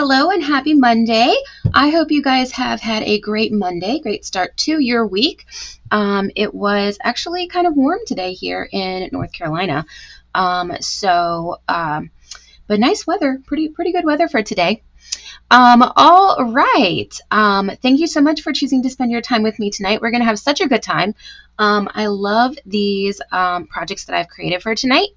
Hello and happy Monday. I hope you guys have had a great Monday, great start to your week. It was actually kind of warm today here in North Carolina. But nice weather, pretty good weather for today. All right. Thank you so much for choosing to spend your time with me tonight. We're going to have such a good time. I love these projects that I've created for tonight.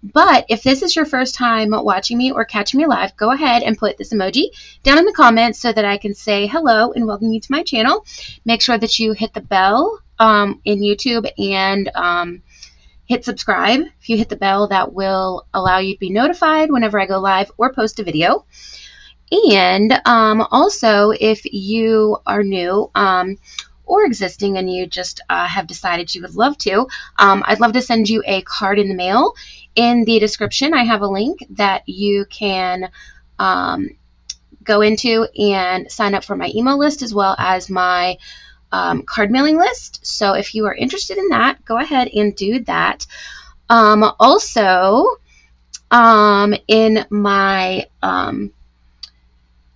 But if this is your first time watching me or catching me live, go ahead and put this emoji down in the comments so that I can say hello and welcome you to my channel. Make sure that you hit the bell in YouTube and hit subscribe. If you hit the bell, that will allow you to be notified whenever I go live or post a video. And also, if you are new or existing and you just have decided you would love to, I'd love to send you a card in the mail. In the description, I have a link that you can go into and sign up for my email list as well as my card mailing list. So if you are interested in that, go ahead and do that. Also, in my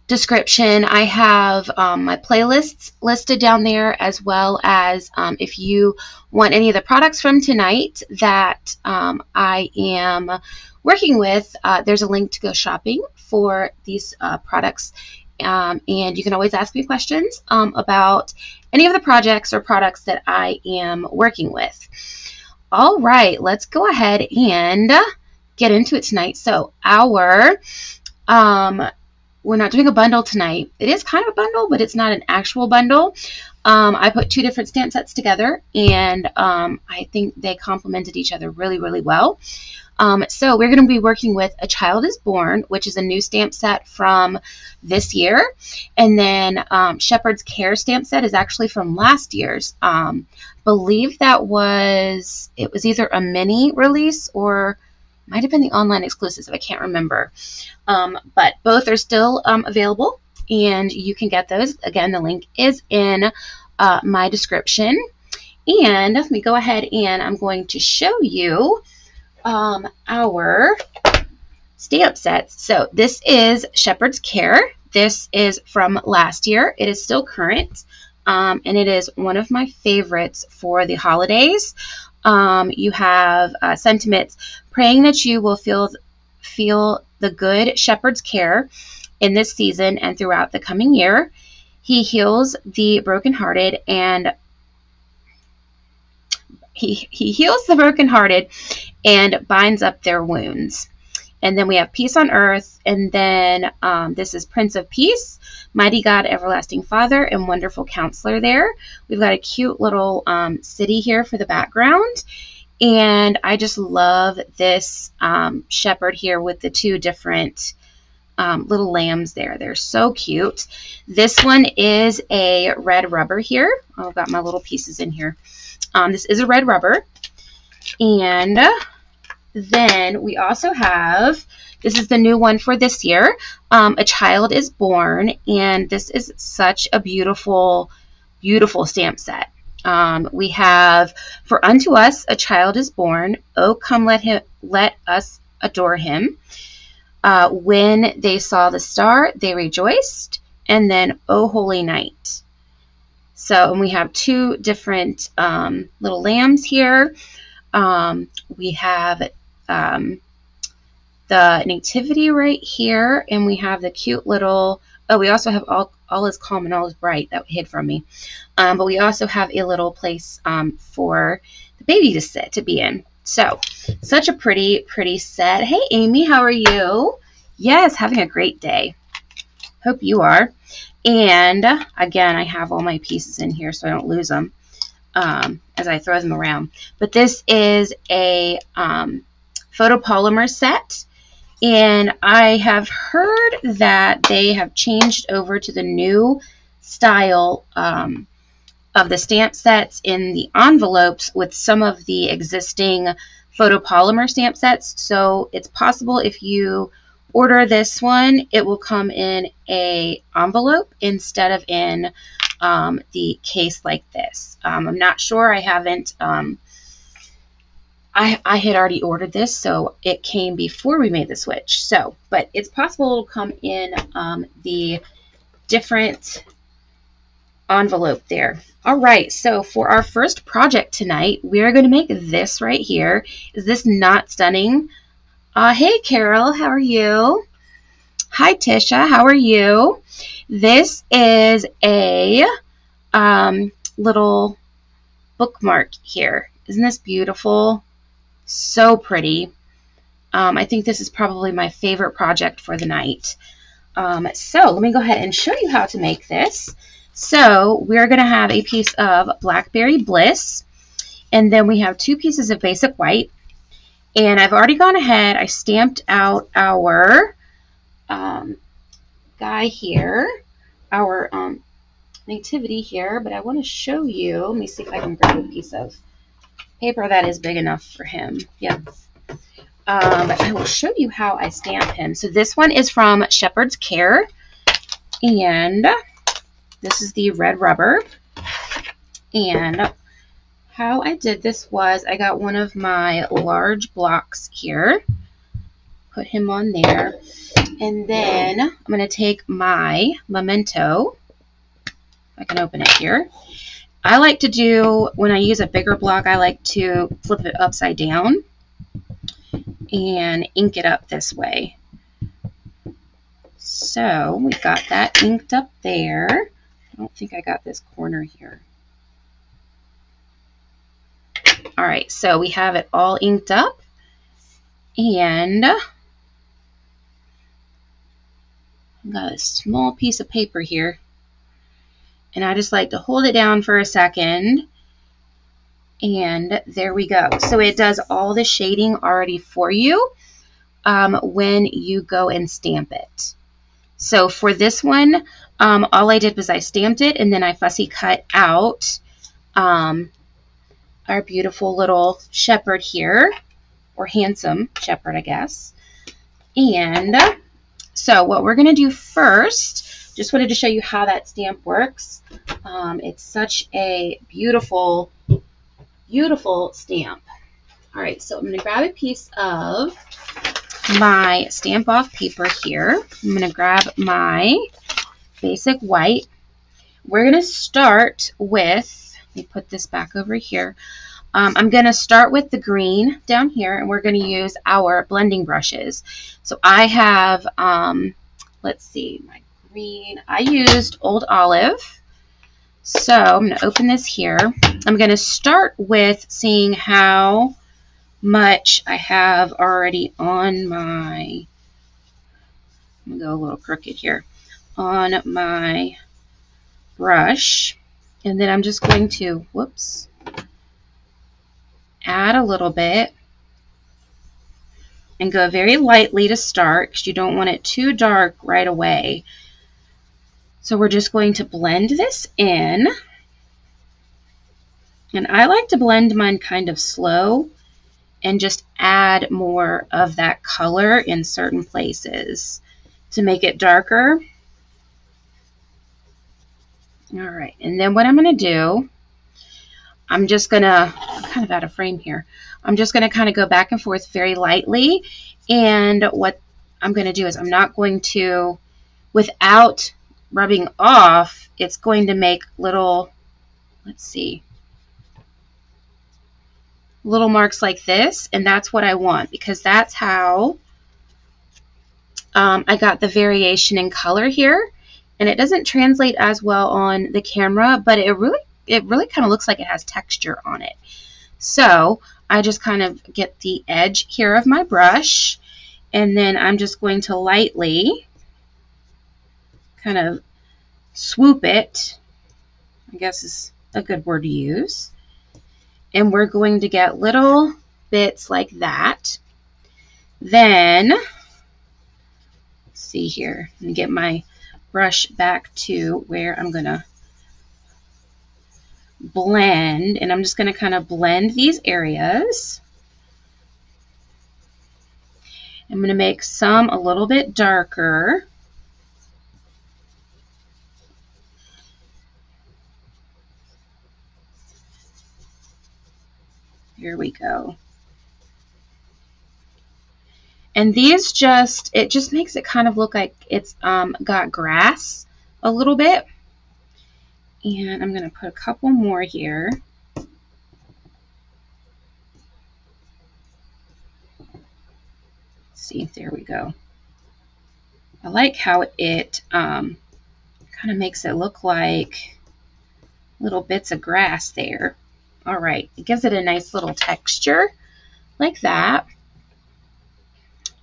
description, I have my playlists listed down there, as well as if you want any of the products from tonight that I am working with, there's a link to go shopping for these products, and you can always ask me questions about any of the projects or products that I am working with. All right, let's go ahead and get into it tonight. So we're not doing a bundle tonight. It is kind of a bundle, but it's not an actual bundle. I put two different stamp sets together, and I think they complemented each other really, really well. So we're going to be working with A Child is Born, which is a new stamp set from this year. And then Shepherd's Care stamp set is actually from last year's. Believe it was either a mini release or might have been the online exclusives. I can't remember. But both are still available, and you can get those. Again, the link is in my description. And let me go ahead and I'm going to show you our stamp sets. So this is Shepherd's Care. This is from last year. It is still current, and it is one of my favorites for the holidays. You have sentiments: praying that you will feel the good shepherd's care in this season and throughout the coming year. He heals the brokenhearted and he heals the brokenhearted and binds up their wounds. And then we have Peace on Earth, and then this is Prince of Peace, Mighty God, Everlasting Father, and Wonderful Counselor there. We've got a cute little city here for the background. And I just love this shepherd here with the two different little lambs there. They're so cute. This one is a red rubber here. Oh, I've got my little pieces in here. This is a red rubber. And then we also have, this is the new one for this year, A Child is Born. And this is such a beautiful, beautiful stamp set. We have, For unto us a child is born. Oh, come let us adore him. When they saw the star, they rejoiced. And then, O holy night. So, and we have two different little lambs here. We have the nativity right here, and we have the cute little, oh, we also have all is calm and all is bright. That hid from me. But we also have a little place for the baby to sit, to be in. So, such a pretty, pretty set. Hey, Amy, how are you? Yes, having a great day. Hope you are. And, again, I have all my pieces in here so I don't lose them as I throw them around. But this is a photopolymer set. And I have heard that they have changed over to the new style of the stamp sets in the envelopes with some of the existing photopolymer stamp sets. So it's possible if you order this one, it will come in an envelope instead of in the case like this. I'm not sure. I haven't I had already ordered this, so it came before we made the switch. So, but it's possible it'll come in the different envelope there. All right, so for our first project tonight, we're going to make this right here. Is this not stunning? Hey, Carol, how are you? Hi, Tisha, how are you? This is a little bookmark here. Isn't this beautiful? So pretty. I think this is probably my favorite project for the night. So let me go ahead and show you how to make this. So we're going to have a piece of Blackberry Bliss, and then we have 2 pieces of basic white. And I've already gone ahead, I stamped out our guy here, our nativity here, but I want to show you, let me see if I can grab a piece of paper that is big enough for him. Yep. But I will show you how I stamp him. So this one is from Shepherd's Care, and this is the red rubber. And how I did this was I got one of my large blocks here, put him on there, and then I'm going to take my memento. I can open it here. I like to do, when I use a bigger block, I like to flip it upside down and ink it up this way. So we got that inked up there. I don't think I got this corner here. All right, so we have it all inked up, and I've got a small piece of paper here, and I just like to hold it down for a second, and there we go. So it does all the shading already for you when you go and stamp it. So for this one, all I did was I stamped it, and then I fussy cut out our beautiful little shepherd here, or handsome shepherd, I guess. And so what we're going to do first, just wanted to show you how that stamp works. It's such a beautiful, beautiful stamp. All right, so I'm going to grab a piece of my stamp off paper here. I'm going to grab my basic white. We're going to start with, let me put this back over here. I'm going to start with the green down here, and we're going to use our blending brushes. So I have, let's see, my green, I used Old Olive. So I'm going to open this here. I'm going to start with seeing how much I have already on my, I'm going to go a little crooked here, on my brush. And then I'm just going to, whoops, add a little bit and go very lightly to start because you don't want it too dark right away. So we're just going to blend this in. And I like to blend mine kind of slow and just add more of that color in certain places to make it darker. All right, and then what I'm going to do, I'm just going to, I'm kind of out of frame here. I'm just going to kind of go back and forth very lightly. And what I'm going to do is I'm not going to, without rubbing off, it's going to make little, let's see, little marks like this. And that's what I want, because that's how I got the variation in color here. And it doesn't translate as well on the camera, but it really kind of looks like it has texture on it. So I just kind of get the edge here of my brush, and then I'm just going to lightly kind of swoop it, I guess is a good word to use. And we're going to get little bits like that. Then, let's see here, let me get my brush back to where I'm going to blend, and I'm just going to kind of blend these areas. I'm going to make some a little bit darker. Here we go. And these it just makes it kind of look like it's got grass a little bit. And I'm going to put a couple more here. Let's see, there we go. I like how it kind of makes it look like little bits of grass there. All right, it gives it a nice little texture like that.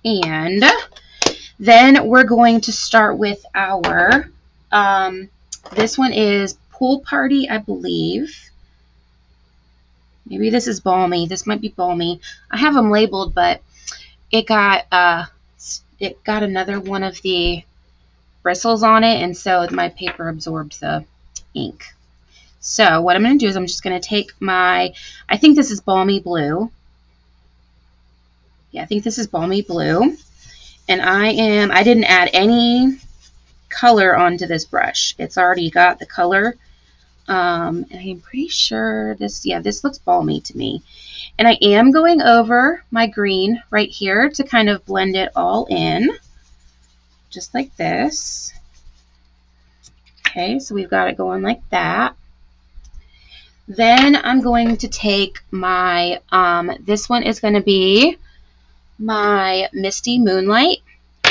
And then we're going to start with our, this one is Pool Party, I believe. Maybe this is Balmy. This might be Balmy. I have them labeled, but it got another one of the bristles on it, and so my paper absorbed the ink. So what I'm going to do is I'm just going to take I think this is Balmy Blue. Yeah, I think this is Balmy Blue. And I didn't add any color onto this brush. It's already got the color. And I'm pretty sure this looks balmy to me. And I am going over my green right here to kind of blend it all in. Just like this. Okay, so we've got it going like that. Then I'm going to take my, this one is going to be my Misty Moonlight,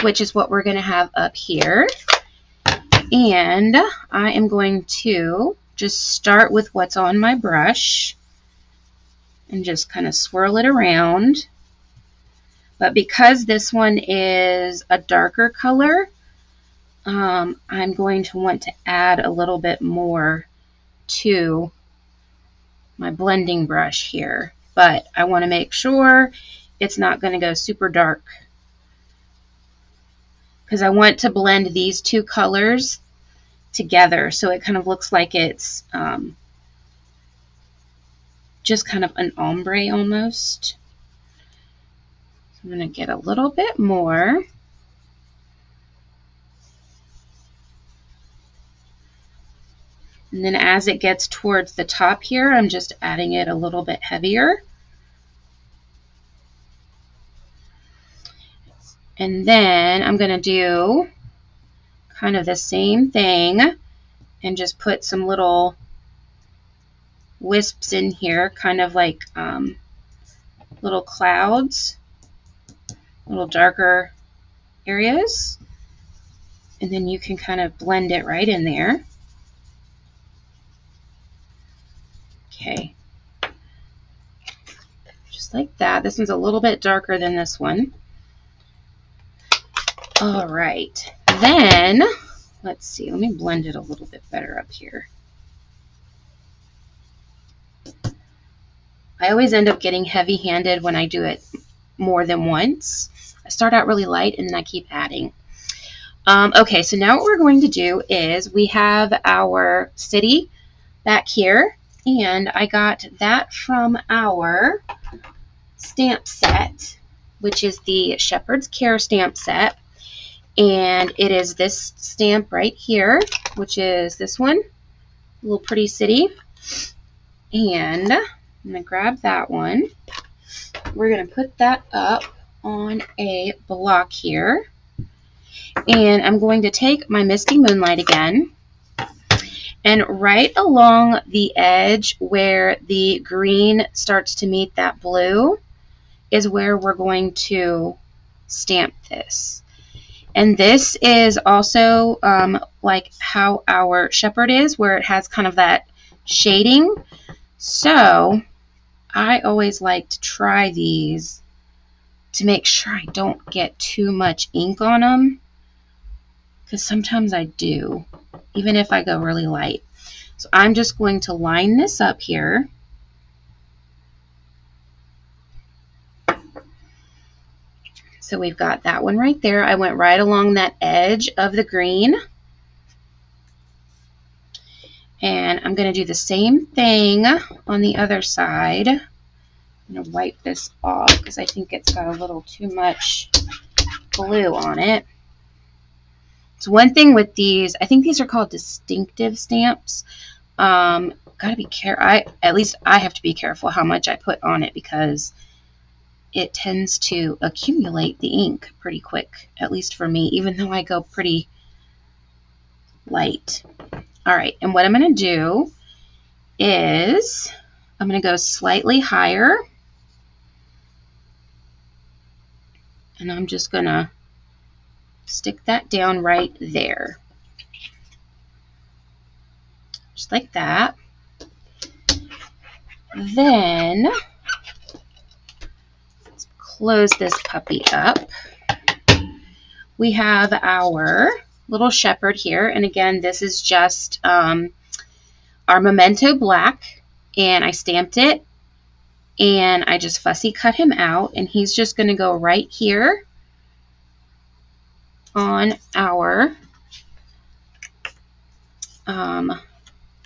which is what we're going to have up here. And I am going to just start with what's on my brush and just kind of swirl it around. But because this one is a darker color, I'm going to want to add a little bit more to my blending brush here. But I want to make sure it's not going to go super dark, because I want to blend these two colors together so it kind of looks like it's just kind of an ombre almost. I'm going to get a little bit more. And then as it gets towards the top here, I'm just adding it a little bit heavier. And then I'm going to do kind of the same thing and just put some little wisps in here, kind of like little clouds, little darker areas. And then you can kind of blend it right in there. Okay, just like that. This one's a little bit darker than this one. All right, then let's see. Let me blend it a little bit better up here. I always end up getting heavy-handed when I do it more than once. I start out really light and then I keep adding. Okay, so now what we're going to do is we have our city back here. And I got that from our stamp set, which is the Shepherd's Care stamp set. And it is this stamp right here, which is this one, Little Pretty City. And I'm going to grab that one. We're going to put that up on a block here. And I'm going to take my Misty Moonlight again. And right along the edge where the green starts to meet that blue is where we're going to stamp this. And this is also like how our shepherd is, where it has kind of that shading. So I always like to try these to make sure I don't get too much ink on them, because sometimes I do, even if I go really light. So I'm just going to line this up here. So we've got that one right there. I went right along that edge of the green. And I'm going to do the same thing on the other side. I'm going to wipe this off because I think it's got a little too much glue on it. So one thing with these, I think these are called distinctive stamps. Gotta be careful. At least I have to be careful how much I put on it, because it tends to accumulate the ink pretty quick, at least for me, even though I go pretty light. All right, and what I'm going to do is I'm going to go slightly higher, and I'm just going to stick that down right there, just like that. Then let's close this puppy up. We have our little shepherd here, and again, this is just our Memento Black, and I stamped it, and I just fussy cut him out, and he's just going to go right here on our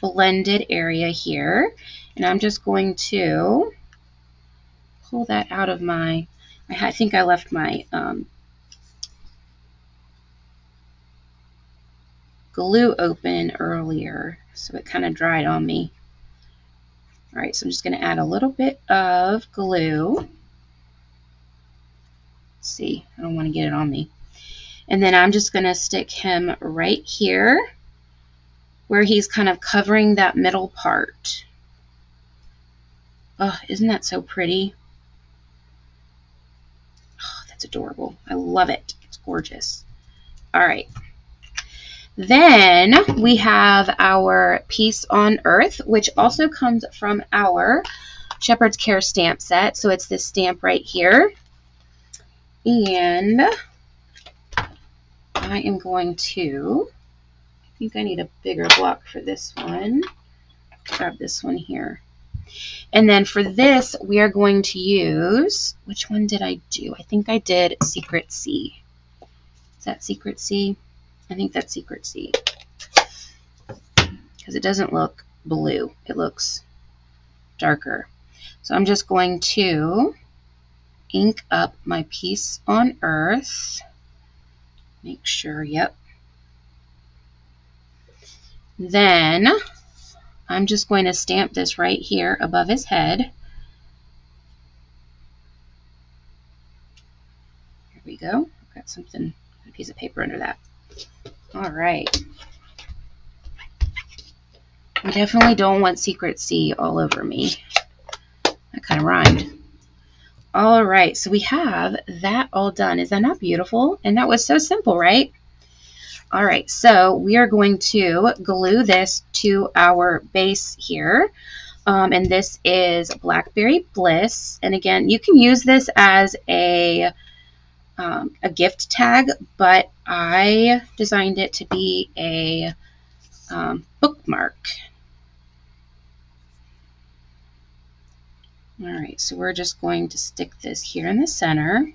blended area here, and I'm just going to pull that out of my, I think I left my glue open earlier, so it kind of dried on me. All right, so I'm just going to add a little bit of glue. Let's see, I don't want to get it on me. And then I'm just going to stick him right here where he's kind of covering that middle part. Oh, isn't that so pretty? Oh, that's adorable. I love it. It's gorgeous. All right. Then we have our Peace on Earth, which also comes from our Shepherd's Care stamp set. So it's this stamp right here. And I am going to, I think I need a bigger block for this one. Grab this one here. And then for this, we are going to use, which one did I do? I think I did Secret Sea. Is that Secret Sea? I think that's Secret Sea. Because it doesn't look blue. It looks darker. So I'm just going to ink up my Peace on Earth. Make sure, yep. Then I'm just going to stamp this right here above his head. Here we go. I've got something, a piece of paper under that. All right. I definitely don't want Secret Sea all over me. That kind of rhymed. All right, so we have that all done. Is that not beautiful? And that was so simple, right? All right, so we are going to glue this to our base here. And this is Blackberry Bliss. And again, you can use this as a gift tag, but I designed it to be a bookmark. All right, so we're just going to stick this here in the center.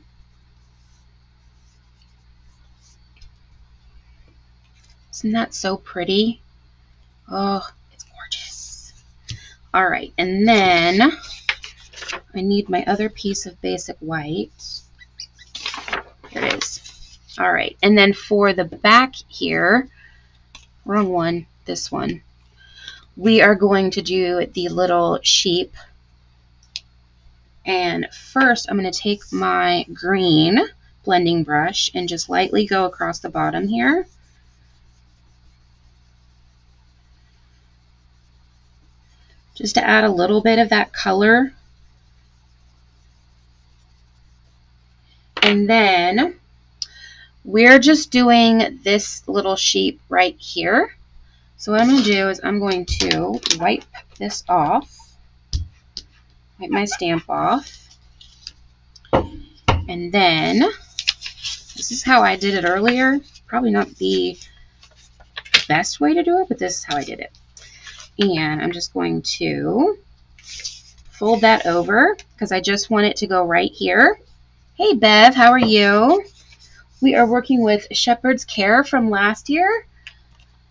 Isn't that so pretty? Oh, it's gorgeous. All right, and then I need my other piece of basic white. Here it is. All right, and then for the back here, wrong one, this one, we are going to do the little sheep. And first, I'm going to take my green blending brush and just lightly go across the bottom here. Just to add a little bit of that color. And then we're just doing this little sheep right here. So what I'm going to do is I'm going to wipe this off. Wipe my stamp off. And then, this is how I did it earlier. Probably not the best way to do it, but this is how I did it. And I'm just going to fold that over because I just want it to go right here. Hey Bev, how are you? We are working with Shepherd's Care from last year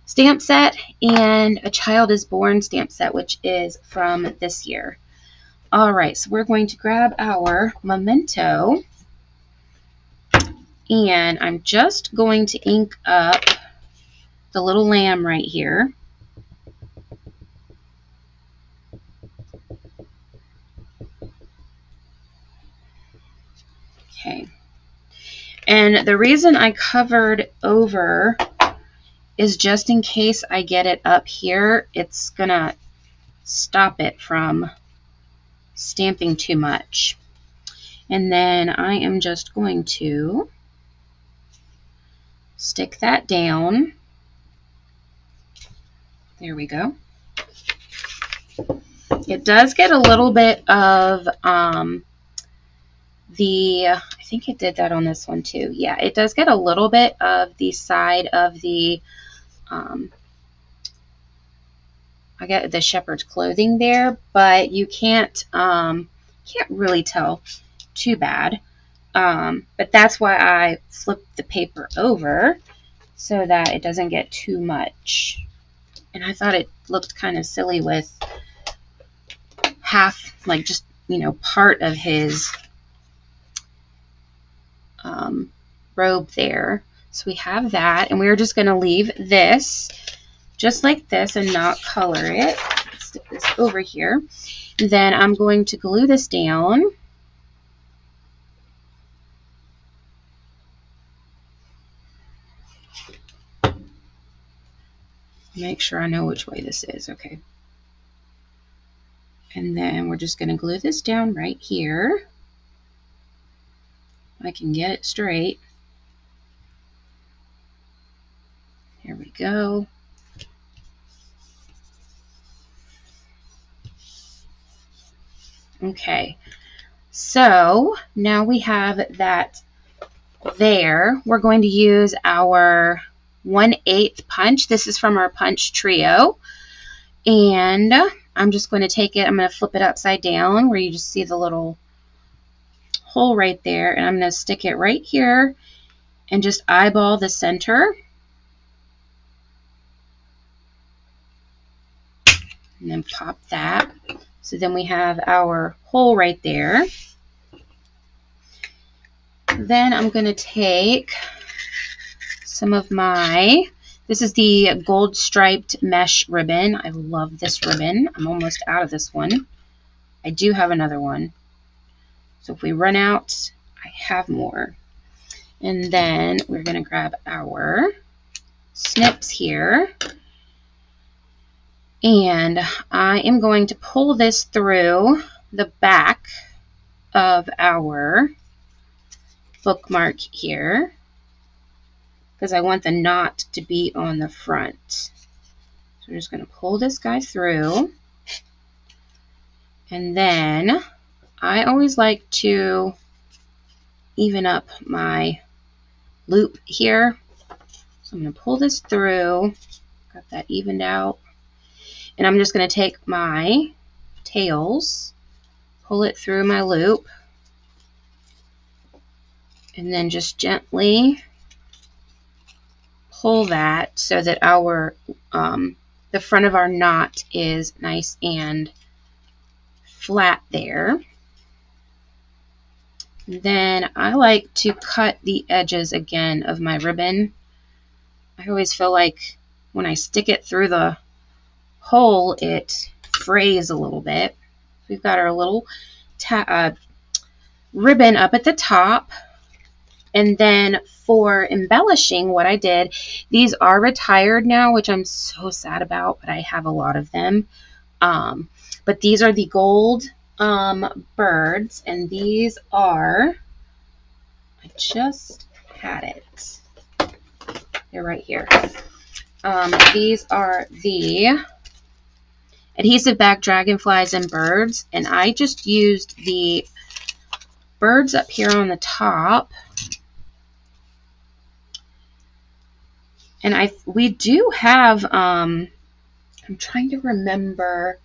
stamp set and A Child is Born stamp set, which is from this year. All right, so we're going to grab our Memento, and I'm just going to ink up the little lamb right here. Okay. And the reason I covered over is just in case I get it up here, it's going to stop it from stamping too much. And then I am just going to stick that down. There we go. It does get a little bit of I think it did that on this one too. Yeah, it does get a little bit of the side of the I get the shepherd's clothing there, but you can't really tell too bad. But that's why I flipped the paper over so that it doesn't get too much. And I thought it looked kind of silly with half, like just, you know, part of his robe there. So we have that, and we're just going to leave this just like this and not color it. Stick this over here. And then I'm going to glue this down. Make sure I know which way this is. Okay. And then we're just going to glue this down right here. I can get it straight. There we go. Okay, so now we have that there. We're going to use our 1/8 punch. This is from our punch trio. And I'm just going to take it, I'm going to flip it upside down where you just see the little hole right there. And I'm going to stick it right here and just eyeball the center. And then pop that. So then we have our hole right there. Then I'm going to take some of this is the gold striped mesh ribbon. I love this ribbon. I'm almost out of this one. I do have another one. So if we run out, I have more. And then we're going to grab our snips here. And I am going to pull this through the back of our bookmark here because I want the knot to be on the front. So we're just going to pull this guy through. And then I always like to even up my loop here. So I'm going to pull this through. Got that evened out. And I'm just going to take my tails, pull it through my loop, and then just gently pull that so that our the front of our knot is nice and flat there. Then I like to cut the edges again of my ribbon. I always feel like when I stick it through the hole, it frays a little bit. We've got our little ribbon up at the top. And then for embellishing, what I did, these are retired now, which I'm so sad about, but I have a lot of them. But these are the gold birds, and these are, I just had it. They're right here. These are the adhesive back dragonflies and birds, and I just used the birds up here on the top. And we do have, I'm trying to remember,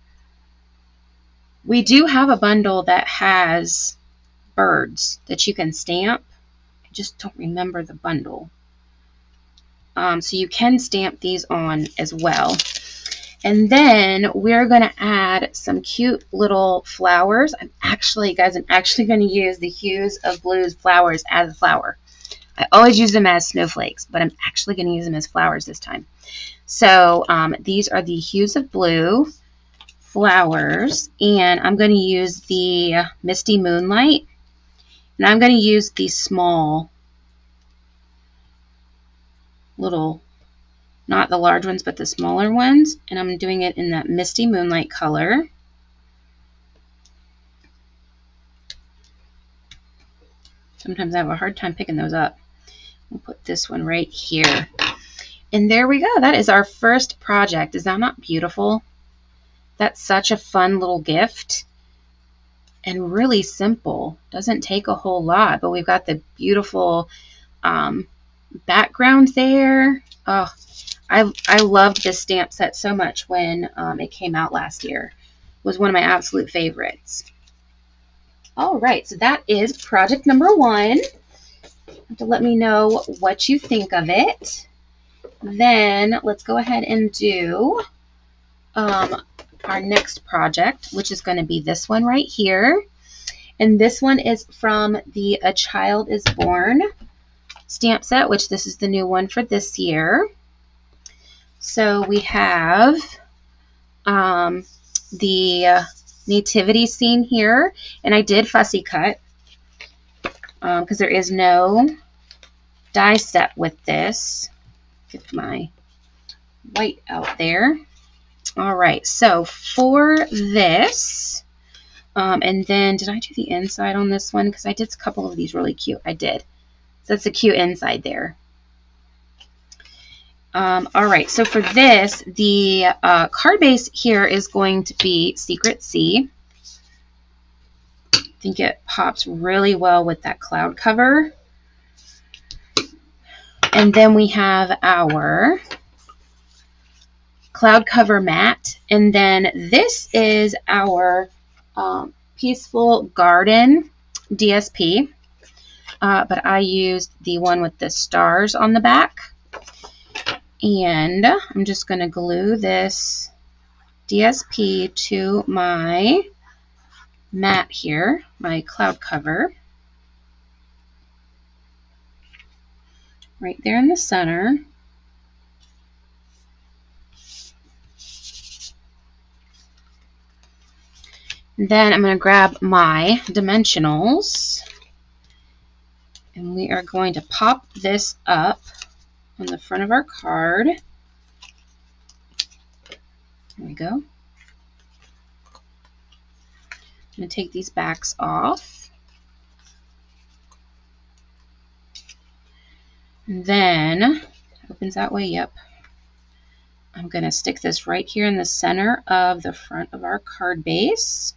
we do have a bundle that has birds that you can stamp. I just don't remember the bundle. So you can stamp these on as well. And then we're going to add some cute little flowers. I'm actually going to use the Hues of Blues flowers as a flower. I always use them as snowflakes, but I'm actually going to use them as flowers this time. So these are the Hues of Blue flowers, and I'm going to use the Misty Moonlight. And I'm going to use these small little, not the large ones, but the smaller ones. And I'm doing it in that Misty Moonlight color. Sometimes I have a hard time picking those up. We'll put this one right here. And there we go. That is our first project. Is that not beautiful? That's such a fun little gift. And really simple. Doesn't take a whole lot, but we've got the beautiful background there. Oh, I loved this stamp set so much when it came out last year. It was one of my absolute favorites. All right, so that is project number 1. To let me know what you think of it. Then let's go ahead and do our next project, which is going to be this one right here. And this one is from the A Child is Born stamp set, which this is the new one for this year. So we have the nativity scene here, and I did fussy cut because there is no die set with this. Get my white out there. All right, so for this, and then did I do the inside on this one? Because I did a couple of these really cute. I did. So that's a cute inside there. All right, so for this, the card base here is going to be Secret Sea. I think it pops really well with that cloud cover. And then we have our cloud cover mat. And then this is our Peaceful Garden DSP. But I used the one with the stars on the back. And I'm just going to glue this DSP to my mat here, my cloud cover. Right there in the center. And then I'm going to grab my dimensionals. And we are going to pop this up on the front of our card. There we go. I'm going to take these backs off. And then, opens that way, yep. I'm going to stick this right here in the center of the front of our card base.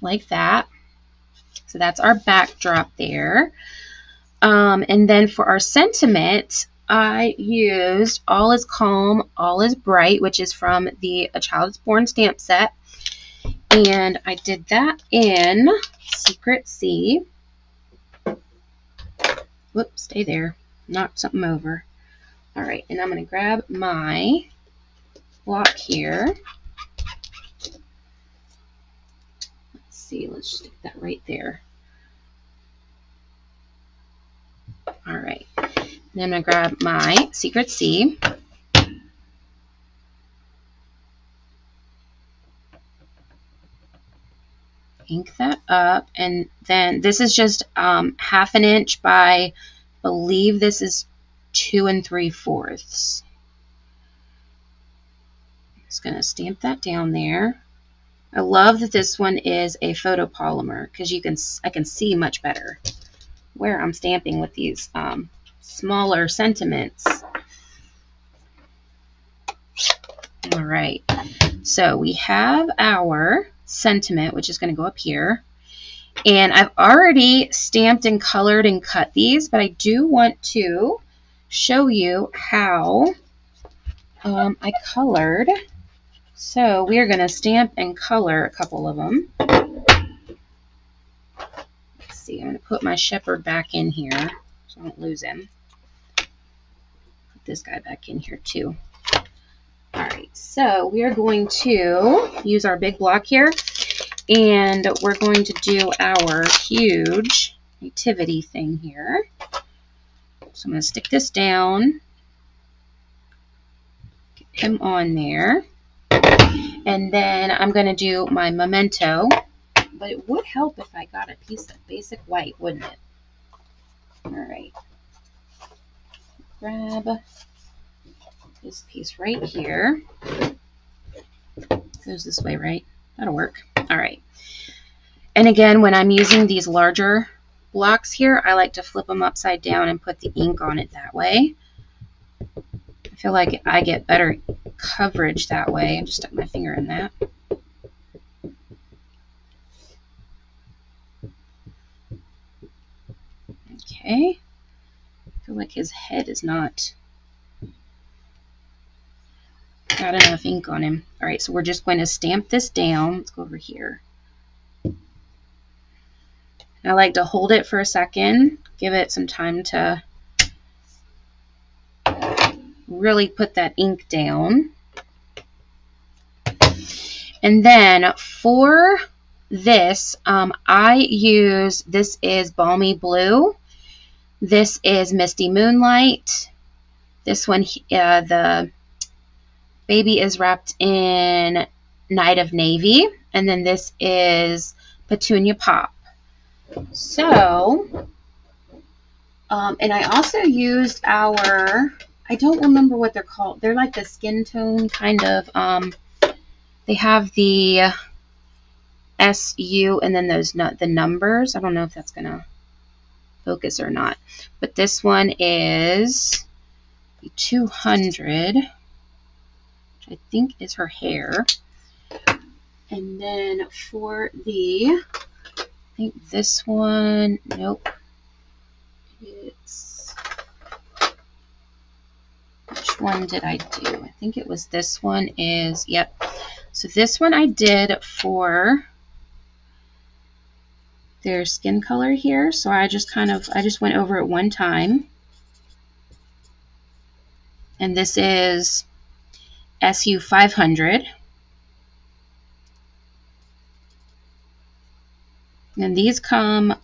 Like that. So that's our backdrop there. And then for our sentiment, I used All is Calm, All is Bright, which is from the A Child is Born stamp set. And I did that in Secret Sea. Whoops, stay there. Knocked something over. All right, and I'm going to grab my block here. Let's see, let's stick that right there. All right, then I'm going to grab my Secret Sea. Ink that up, and then this is just 1/2 inch by, I believe this is 2 3/4. Just going to stamp that down there. I love that this one is a photopolymer because I can see much better where I'm stamping with these smaller sentiments. All right, so we have our sentiment, which is going to go up here. And I've already stamped and colored and cut these, but I do want to show you how I colored. So we are going to stamp and color a couple of them. Let's see, I'm going to put my shepherd back in here so I don't lose him. Put this guy back in here too. All right, so we are going to use our big block here, and we're going to do our huge nativity thing here. So I'm going to stick this down, get him on there, and then I'm going to do my memento but it would help if I got a piece of basic white, wouldn't it? All right. Grab this piece right here. Goes this way, right? That'll work. All right. And again, when I'm using these larger blocks here, I like to flip them upside down and put the ink on it that way. I feel like I get better coverage that way. I just stuck my finger in that. Okay. I feel like his head is not got enough ink on him. All right, so we're just going to stamp this down. Let's go over here. I like to hold it for a second, give it some time to really put that ink down. And then for this, this is Balmy Blue. This is Misty Moonlight. This one, the baby is wrapped in Night of Navy. And then this is Petunia Pop. So, and I also used I don't remember what they're called. They're like the skin tone kind of, they have the SU and then the numbers. I don't know if that's going to focus or not. But this one is 200, which I think is her hair. And then for I think this one, nope. Which one did I do? I think it was this one is, yep. So this one I did for their skin color here. So I just went over it one time. And this is SU 500. And these come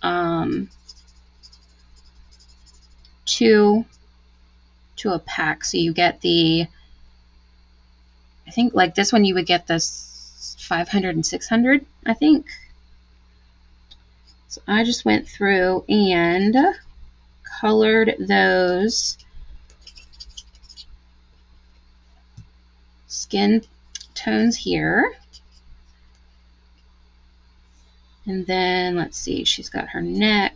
two to a pack. So you get I think like this one you would get the 500 and 600, I think. So I just went through and colored those skin tones here. And then let's see, she's got her neck.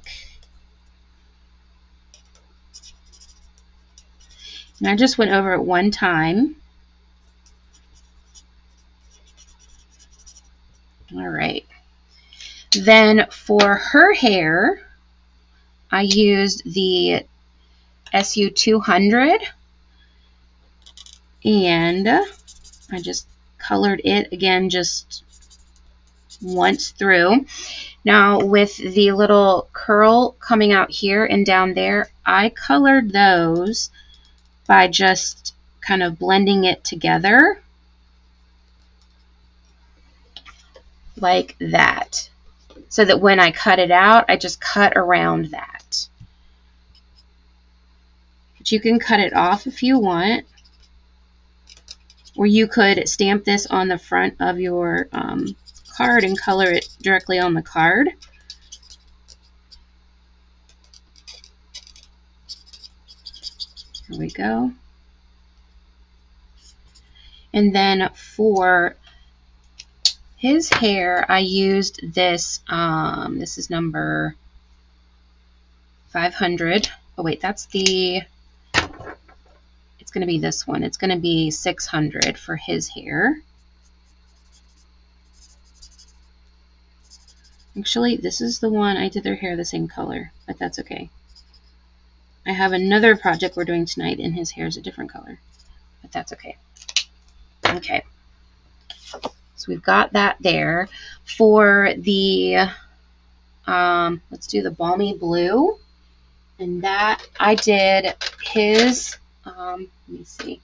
And I just went over it one time. All right. Then for her hair, I used the SU 200 and I just colored it again just once through. Now with the little curl coming out here and down there, I colored those by just kind of blending it together like that, so that when I cut it out, I just cut around that. But you can cut it off if you want, or you could stamp this on the front of your card and color it directly on the card. Here we go. And then for his hair, I used this, this is number 500. Oh wait, it's going to be this one. It's going to be 600 for his hair. Actually, this is the one, I did their hair the same color, but that's okay. I have another project we're doing tonight and his hair is a different color, but that's okay. Okay. So we've got that there. For the, let's do the Balmy Blue. And that, I did his, let me see.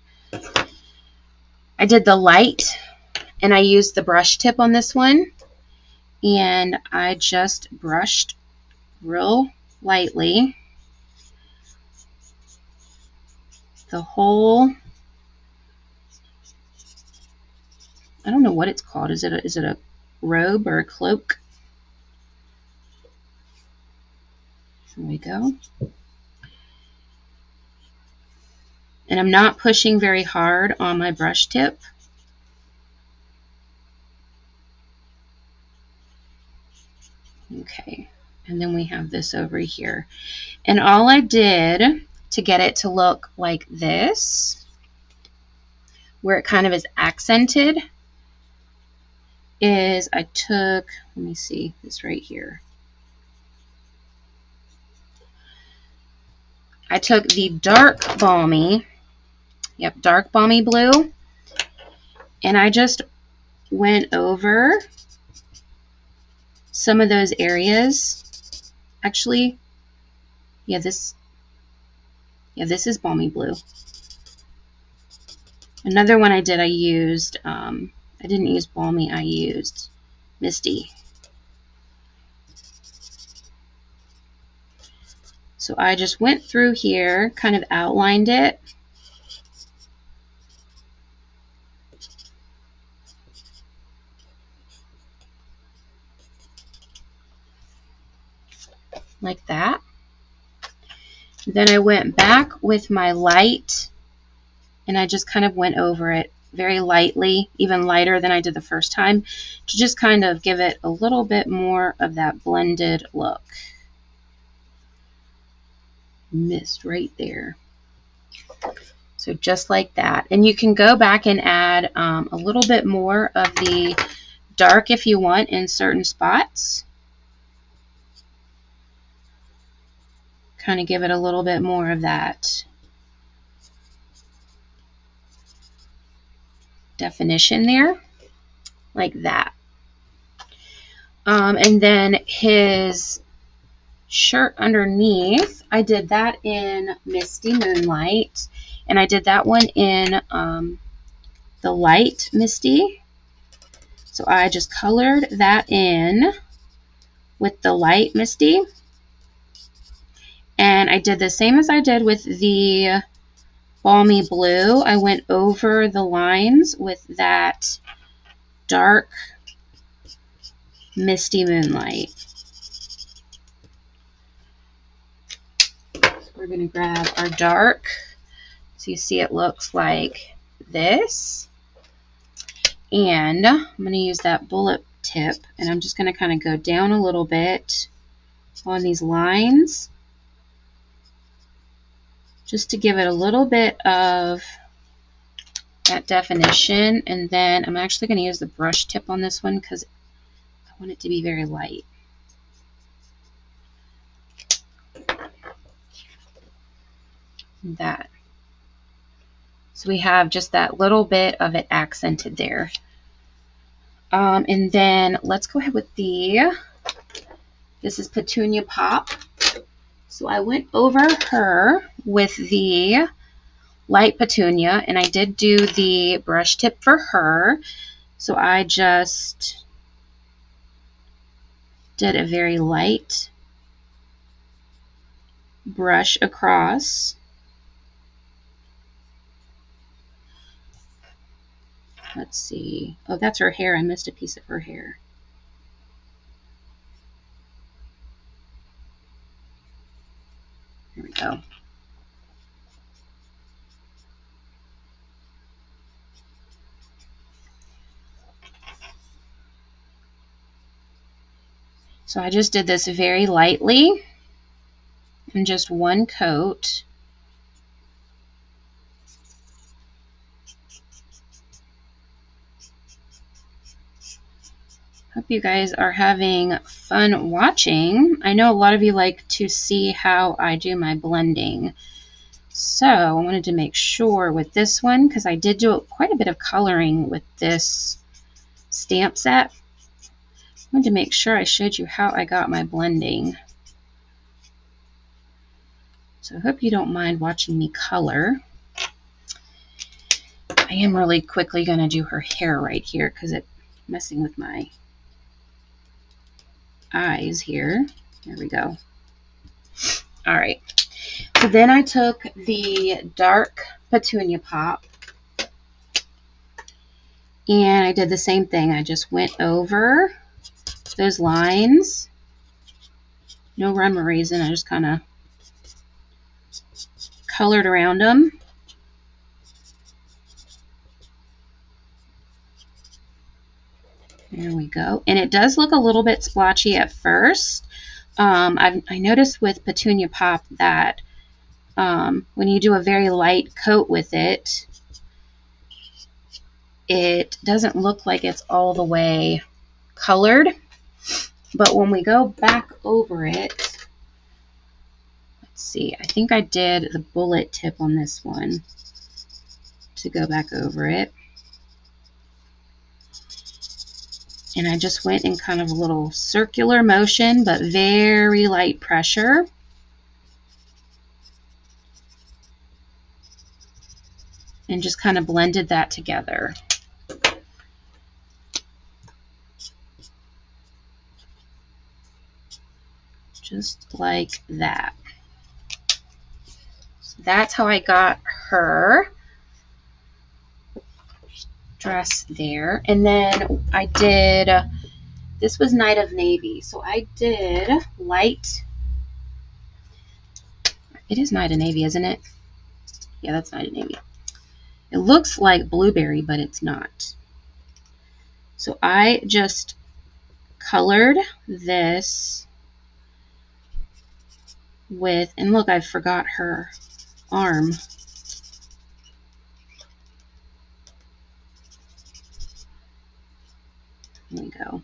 I did the light, and I used the brush tip on this one. And I just brushed real lightly the whole, I don't know what it's called. Is it a robe or a cloak? There we go. And I'm not pushing very hard on my brush tip. Okay, and then we have this over here. And all I did to get it to look like this, where it kind of is accented, is I took, let me see, this right here. I took the dark balmy, dark balmy blue, and I just went over some of those areas. Actually, this is balmy blue. Another one I did, I used, I didn't use balmy, I used Misty. So I just went through here, kind of outlined it. Like that. Then I went back with my light and I just kind of went over it very lightly, even lighter than I did the first time, to just kind of give it a little bit more of that blended look. Missed right there. So just like that. And you can go back and add a little bit more of the dark if you want in certain spots. Kind of give it a little bit more of that definition there, like that. And then his shirt underneath, I did that in Misty Moonlight, and I did that one in the light Misty. So I just colored that in with the light Misty. And I did the same as I did with the balmy blue. I went over the lines with that dark Misty Moonlight. So we're going to grab our dark. So you see it looks like this. And I'm going to use that bullet tip, and I'm just going to kind of go down a little bit on these lines, just to give it a little bit of that definition. And then I'm actually going to use the brush tip on this one because I want it to be very light. That. So we have just that little bit of it accented there. And then let's go ahead with this is Petunia Pop. So I went over her with the light Petunia, and I did do the brush tip for her. So I just did a very light brush across. Let's see. Oh, that's her hair. I missed a piece of her hair. There we go. So I just did this very lightly in just one coat. Hope you guys are having fun watching. I know a lot of you like to see how I do my blending. So I wanted to make sure with this one, because I did do quite a bit of coloring with this stamp set. I wanted to make sure I showed you how I got my blending. So I hope you don't mind watching me color. I am really quickly going to do her hair right here because it's messing with my eyes here. There we go. All right. So then I took the dark Petunia Pop and I did the same thing. I just went over those lines No rhyme or reason. I just kind of colored around them. There we go. And it does look a little bit splotchy at first. I noticed with Petunia Pop that when you do a very light coat with it, it doesn't look like it's all the way colored. But when we go back over it, let's see, I think I did the bullet tip on this one to go back over it. And I just went in kind of a little circular motion, but very light pressure. And just kind of blended that together. Just like that. So that's how I got her dress there. And then I did, this was Night of Navy. So I did light, it is Night of Navy, isn't it? Yeah, that's Night of Navy. It looks like blueberry, but it's not. So I just colored this with, and look, I forgot her arm. There we go.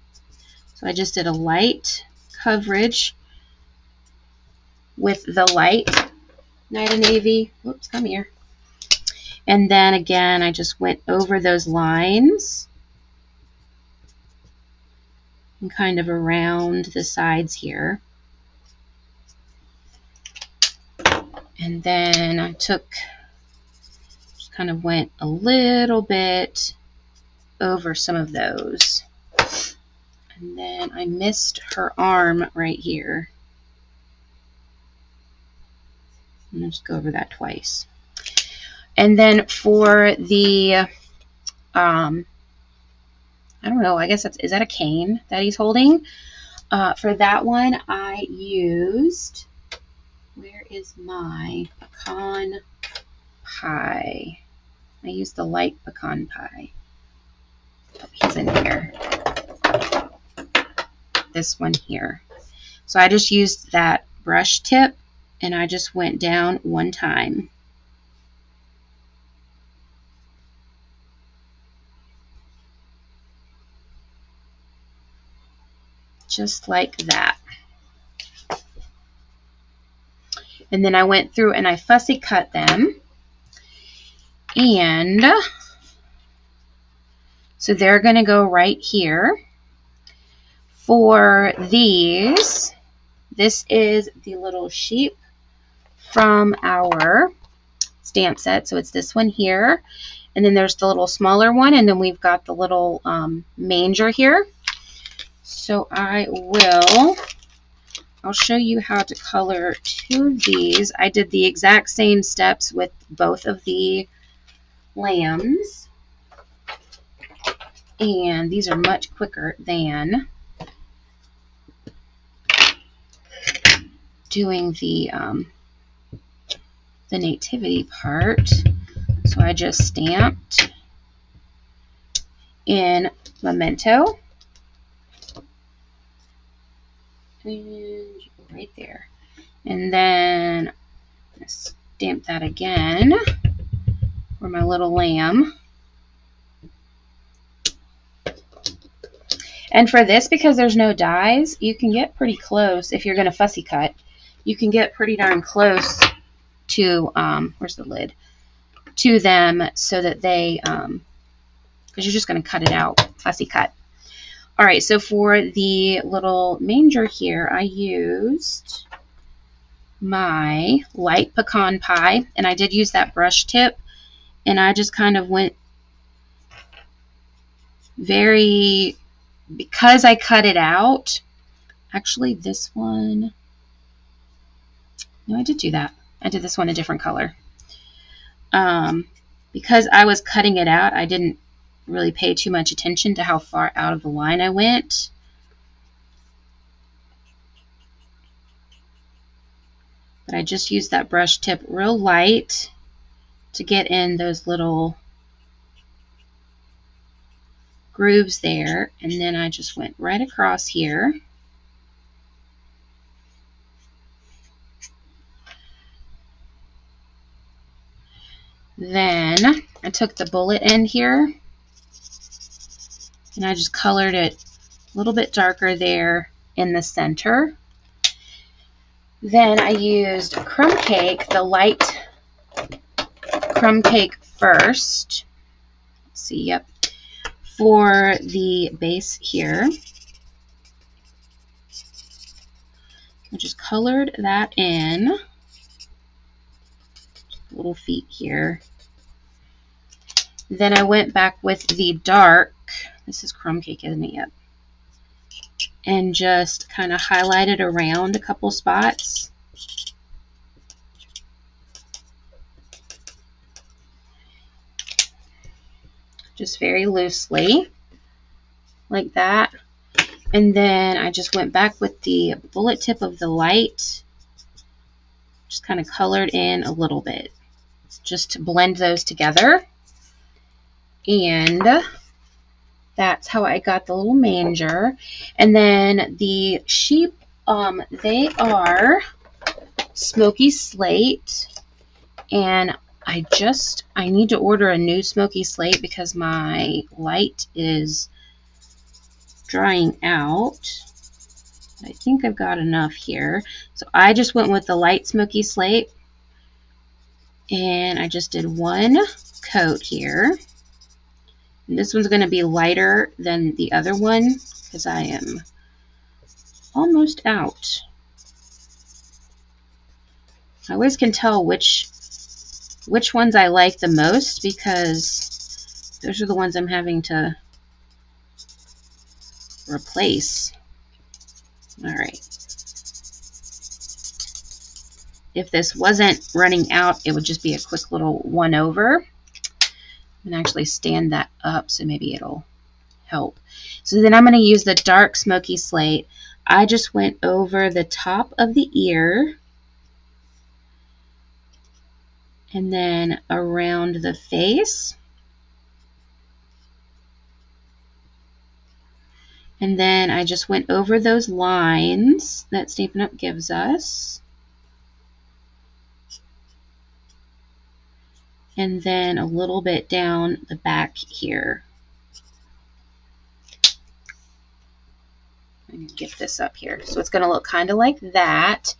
So I just did a light coverage with the light Night of Navy. Whoops, come here. And then again, I just went over those lines and kind of around the sides here. And then I took, just kind of went a little bit over some of those. And then I missed her arm right here. I'm going to just go over that twice. And then for the, I don't know, I guess that's, is that a cane that he's holding? For that one, I used, where is my pecan pie? I used the light pecan pie. Oh, he's in here. This one here. So I just used that brush tip and I just went down one time. Just like that. And then I went through and I fussy cut them. And so they're going to go right here. For these, this is the little sheep from our stamp set. So it's this one here. And then there's the little smaller one. And then we've got the little manger here. So I'll show you how to color two of these. I did the exact same steps with both of the lambs. And these are much quicker than doing the nativity part. So I just stamped in Memento. And right there. And then stamp that again for my little lamb. And for this, because there's no dies, you can get pretty close if you're going to fussy cut. You can get pretty darn close to, where's the lid? To them so that they, because you're just going to cut it out, fussy cut. All right, so for the little manger here, I used my light pecan pie, and I did use that brush tip, and I just kind of went very, because I cut it out, actually this one, no, I did do that. I did this one a different color. Because I was cutting it out, I didn't really pay too much attention to how far out of the line I went. But I just used that brush tip real light to get in those little grooves there, and then I just went right across here. Then I took the bullet end here and I just colored it a little bit darker there in the center. Then I used crumb cake, the light crumb cake first. Let's see, yep, for the base here. I just colored that in. Little feet here. Then I went back with the dark, this is crumb cake, isn't it? Yep. And just kind of highlighted around a couple spots. Just very loosely, like that. And then I just went back with the bullet tip of the light, just kind of colored in a little bit, just to blend those together. And that's how I got the little manger. And then the sheep, they are smoky slate, and I need to order a new smoky slate because my light is drying out. I think I've got enough here. So I just went with the light smoky slate, and I just did one coat here. And this one's going to be lighter than the other one because I am almost out. I always can tell which ones I like the most because those are the ones I'm having to replace. All right. If this wasn't running out, it would just be a quick little one over. And actually stand that up so maybe it'll help. So then I'm going to use the dark smoky slate. I just went over the top of the ear and then around the face. And then I just went over those lines that Stampin' Up gives us. And then a little bit down the back here. I'm going to get this up here. So it's going to look kind of like that.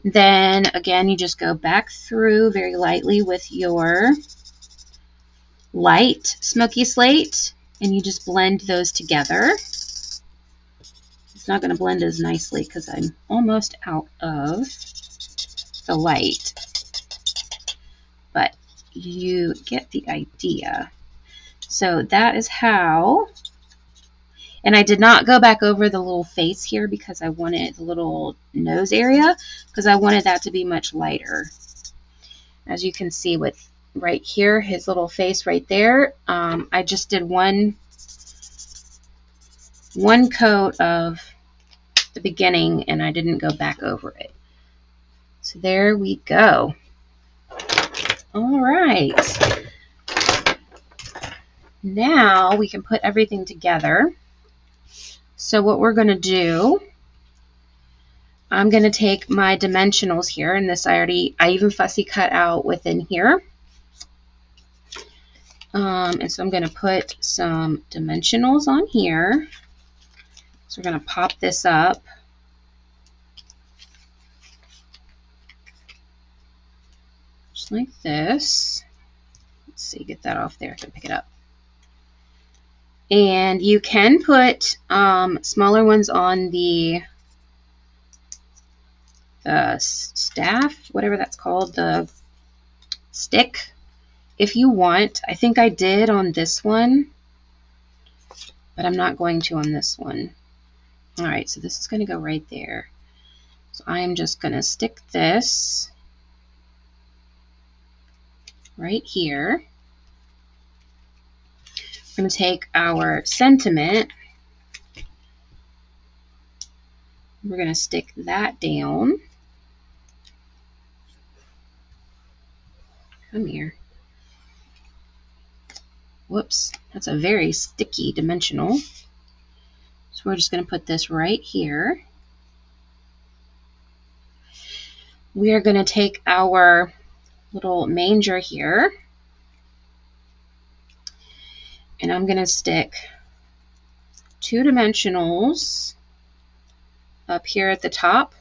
Then again, you just go back through very lightly with your light smoky slate, and you just blend those together. It's not going to blend as nicely because I'm almost out of the light. But you get the idea. So that is how, and I did not go back over the little face here because I wanted the little nose area because I wanted that to be much lighter. As you can see with right here, his little face right there, I just did one coat of the beginning and I didn't go back over it. So there we go. All right, now we can put everything together. So what we're going to do, I'm going to take my dimensionals here, and this I even fussy cut out within here. And so I'm going to put some dimensionals on here. So we're going to pop this up. Just like this. Let's see, get that off there. I can pick it up. And you can put smaller ones on the staff, whatever that's called, the stick, if you want. I think I did on this one, but I'm not going to on this one. All right, so this is going to go right there. So I'm just going to stick this right here. We're going to take our sentiment. We're going to stick that down. Come here. Whoops, that's a very sticky dimensional. So we're just going to put this right here. We are going to take our little manger here, and I'm going to stick 2 dimensionals up here at the top,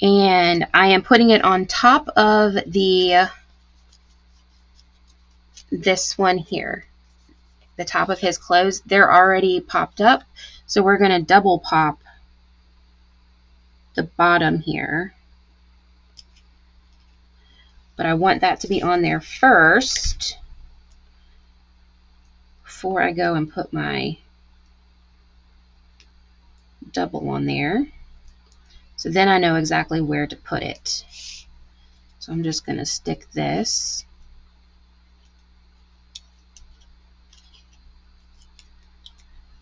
and I am putting it on top of this one here, the top of his clothes. They're already popped up, so we're going to double pop the bottom here, but I want that to be on there first before I go and put my double on there. So then I know exactly where to put it. So I'm just going to stick this.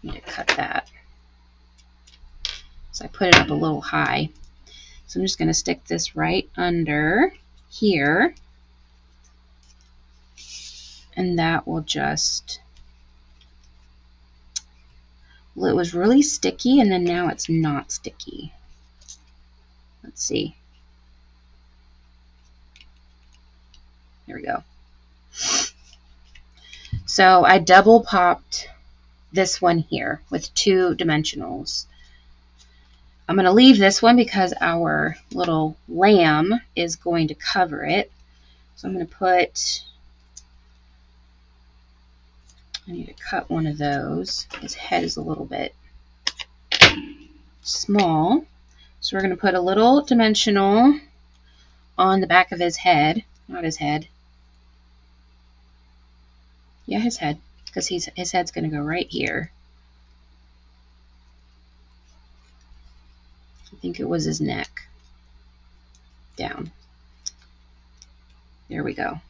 Need to cut that. So I put it up a little high. So I'm just going to stick this right under here. And that will just, well, it was really sticky and then now it's not sticky. Let's see. There we go. So I double popped this one here with 2 dimensionals. I'm going to leave this one because our little lamb is going to cover it. So I'm going to put, I need to cut one of those. His head is a little bit small. So we're going to put a little dimensional on the back of his head. Not his head. Yeah, his head. Because his head's going to go right here. I think it was his neck. Down. There we go.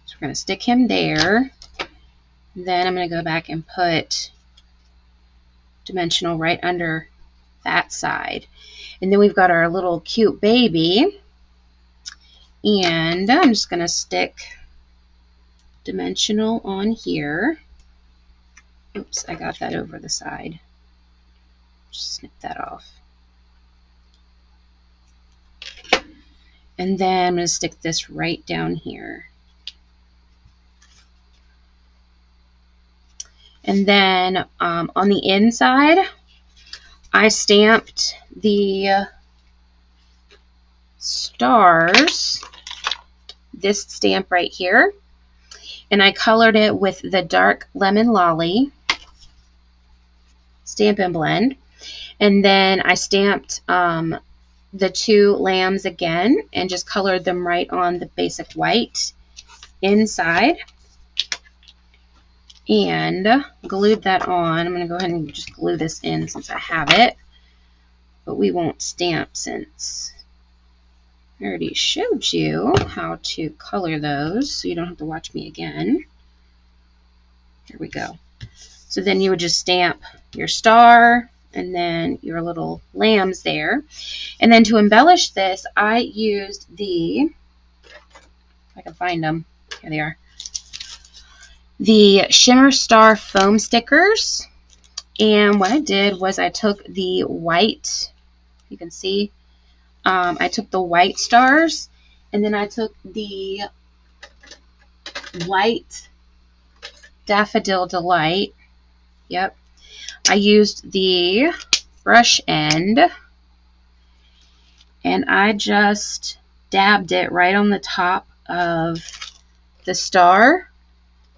So we're going to stick him there. Then I'm going to go back and put dimensional right under that side. And then we've got our little cute baby. And I'm just going to stick dimensional on here. Oops, I got that over the side. Just snip that off. And then I'm going to stick this right down here. And then on the inside, I stamped the stars, this stamp right here, and I colored it with the dark lemon lolly Stampin' Blend. And then I stamped the 2 lambs again and just colored them right on the basic white inside. And glued that on. I'm going to go ahead and just glue this in since I have it. But we won't stamp since I already showed you how to color those, so you don't have to watch me again. Here we go. So then you would just stamp your star and then your little lambs there. And then to embellish this, I used the, if I can find them, here they are, the Shimmer Star foam stickers. And what I did was I took the white, you can see, I took the white stars, and then I took the white Daffodil Delight. Yep. I used the brush end, and I just dabbed it right on the top of the star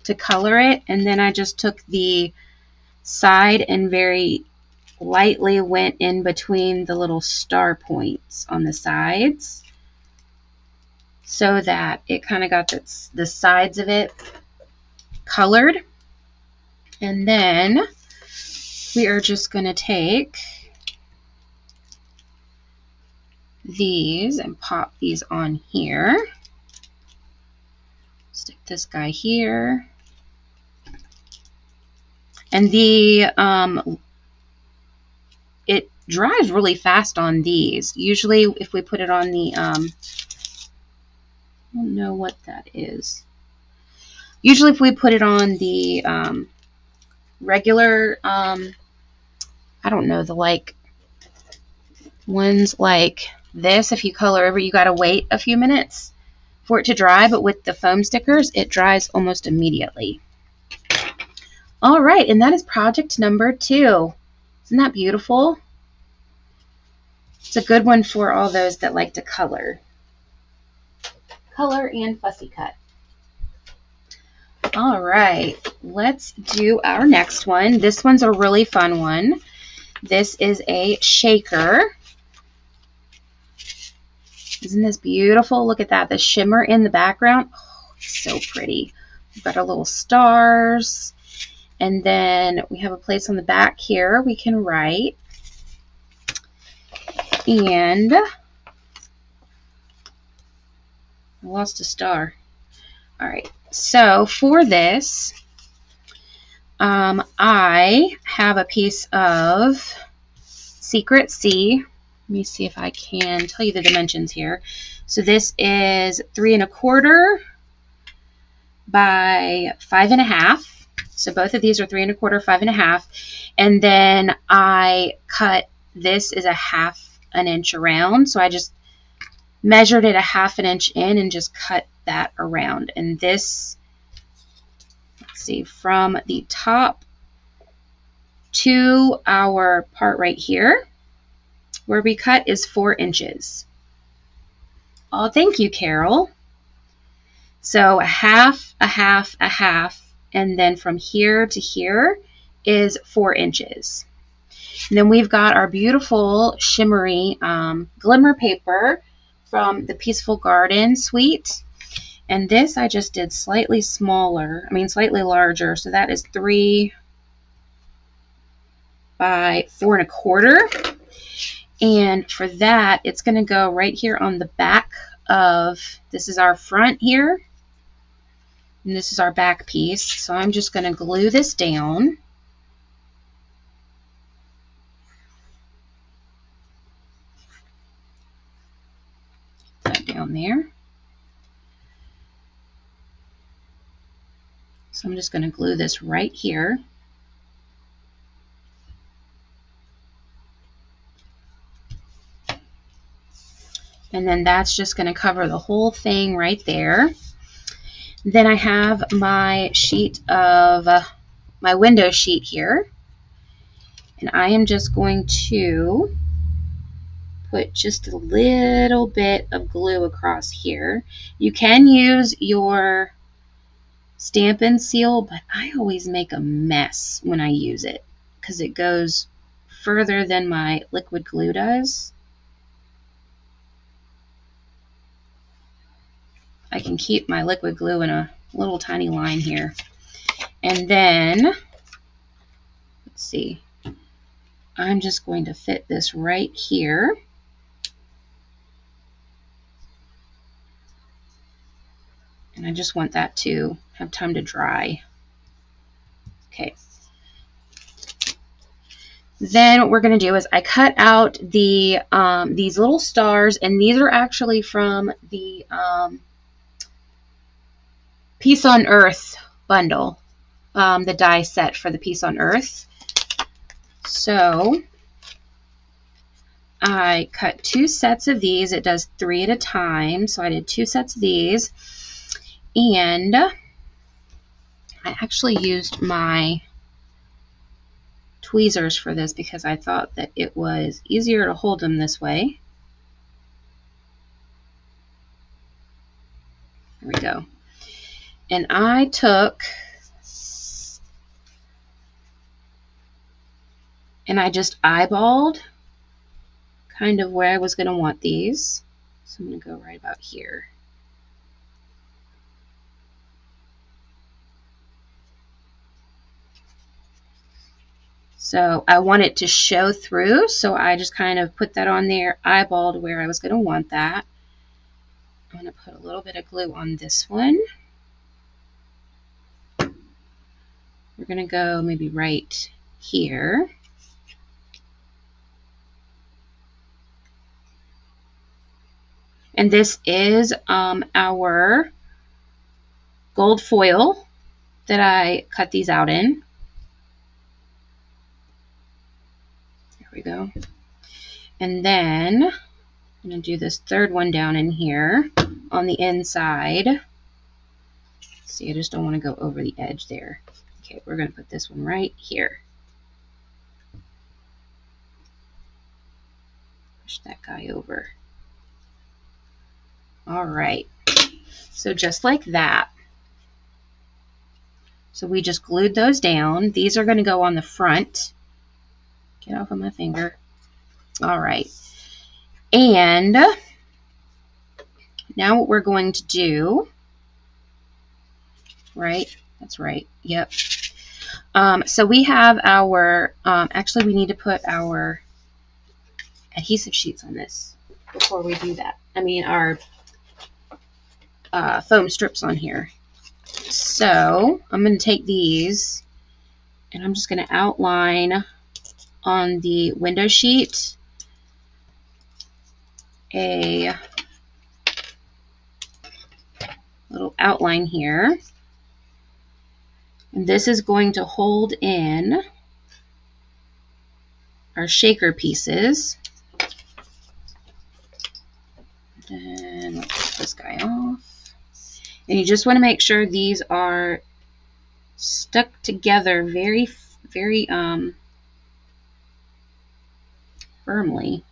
to color it, and then I just took the side and very lightly went in between the little star points on the sides so that it kind of got the sides of it colored. And then we are just going to take these and pop these on here. Stick this guy here. And the dries really fast on these. Usually if we put it on the, I don't know what that is. Usually if we put it on the regular, I don't know, the like ones like this, if you color over, you got to wait a few minutes for it to dry, but with the foam stickers, it dries almost immediately. All right, and that is project number 2. Isn't that beautiful? It's a good one for all those that like to color. Color and fussy cut. All right, let's do our next one. This one's a really fun one. This is a shaker. Isn't this beautiful? Look at that, the shimmer in the background. Oh, it's so pretty. We've got our little stars. And then we have a place on the back here we can write. And I lost a star. All right, so for this, I have a piece of Secret C. Let me see if I can tell you the dimensions here. So this is 3 1/4 by 5 1/2. So both of these are 3 1/4, 5 1/2. And then I cut this is a 1/2 inch around. So I just measured it a 1/2 inch in and just cut that around. And this, let's see, from the top to our part right here, where we cut is 4 inches. Oh, thank you, Carol. So a 1/2, a 1/2, a 1/2, and then from here to here is 4 inches. And then we've got our beautiful shimmery glimmer paper from the Peaceful Garden suite. And this I just did slightly smaller, slightly larger. So that is 3 by 4 1/4. And for that, it's going to go right here on the back of, this is our front here, and this is our back piece. So I'm just going to glue this down. Put that down there. So I'm just going to glue this right here. And then that's just going to cover the whole thing right there. Then I have my sheet of, my window sheet here. And I am just going to put just a little bit of glue across here. You can use your Stampin' Seal, but I always make a mess when I use it because it goes further than my liquid glue does. I can keep my liquid glue in a little tiny line here. And then, let's see, I'm just going to fit this right here. And I just want that to have time to dry. Okay. Then what we're going to do is I cut out the these little stars, and these are actually from the Peace on Earth bundle, the die set for the Peace on Earth. So I cut 2 sets of these. It does 3 at a time, so I did 2 sets of these. And I actually used my tweezers for this because I thought that it was easier to hold them this way. There we go. And I took and I just eyeballed kind of where I was going to want these. So I'm going to go right about here. So I want it to show through, so I just kind of put that on there, eyeballed where I was going to want that. I'm going to put a little bit of glue on this one. We're going to go maybe right here. And this is our gold foil that I cut these out in. There we go. And then I'm going to do this third one down in here on the inside. See, I just don't want to go over the edge there. Okay, we're going to put this one right here. Push that guy over. All right. So just like that. So we just glued those down. These are going to go on the front. Get off of my finger. All right. And now what we're going to do, right? That's right. Yep. So we have our, actually we need to put our adhesive sheets on this before we do that. I mean our foam strips on here. So I'm going to take these and I'm just going to outline on the window sheet a little outline here. And this is going to hold in our shaker pieces. And let's take this guy off. And you just want to make sure these are stuck together very, very firmly,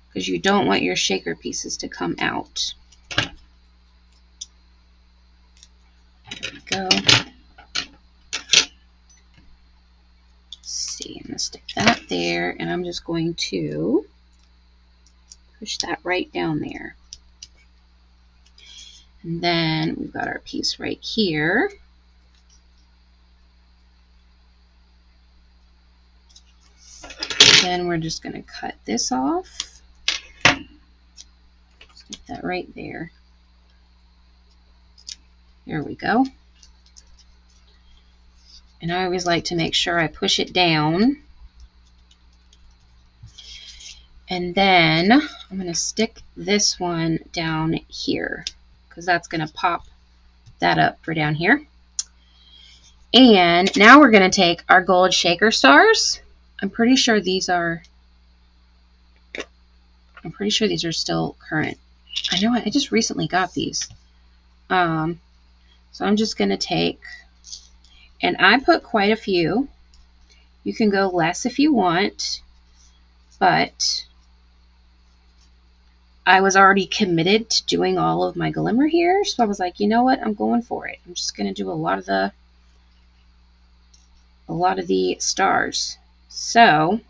because you don't want your shaker pieces to come out. There we go. Let's see, I'm going to stick that there, and I'm just going to push that right down there. And then we've got our piece right here. Then we're just going to cut this off. Stick that right there. There we go. And I always like to make sure I push it down. And then I'm going to stick this one down here, because that's going to pop that up for down here. And now we're going to take our gold shaker stars. I'm pretty sure these are still current. I know I just recently got these. So I'm just going to take, and I put quite a few. You can go less if you want, but I was already committed to doing all of my glimmer here, so I was like, you know what, I'm going for it. I'm just going to do a lot of the stars. So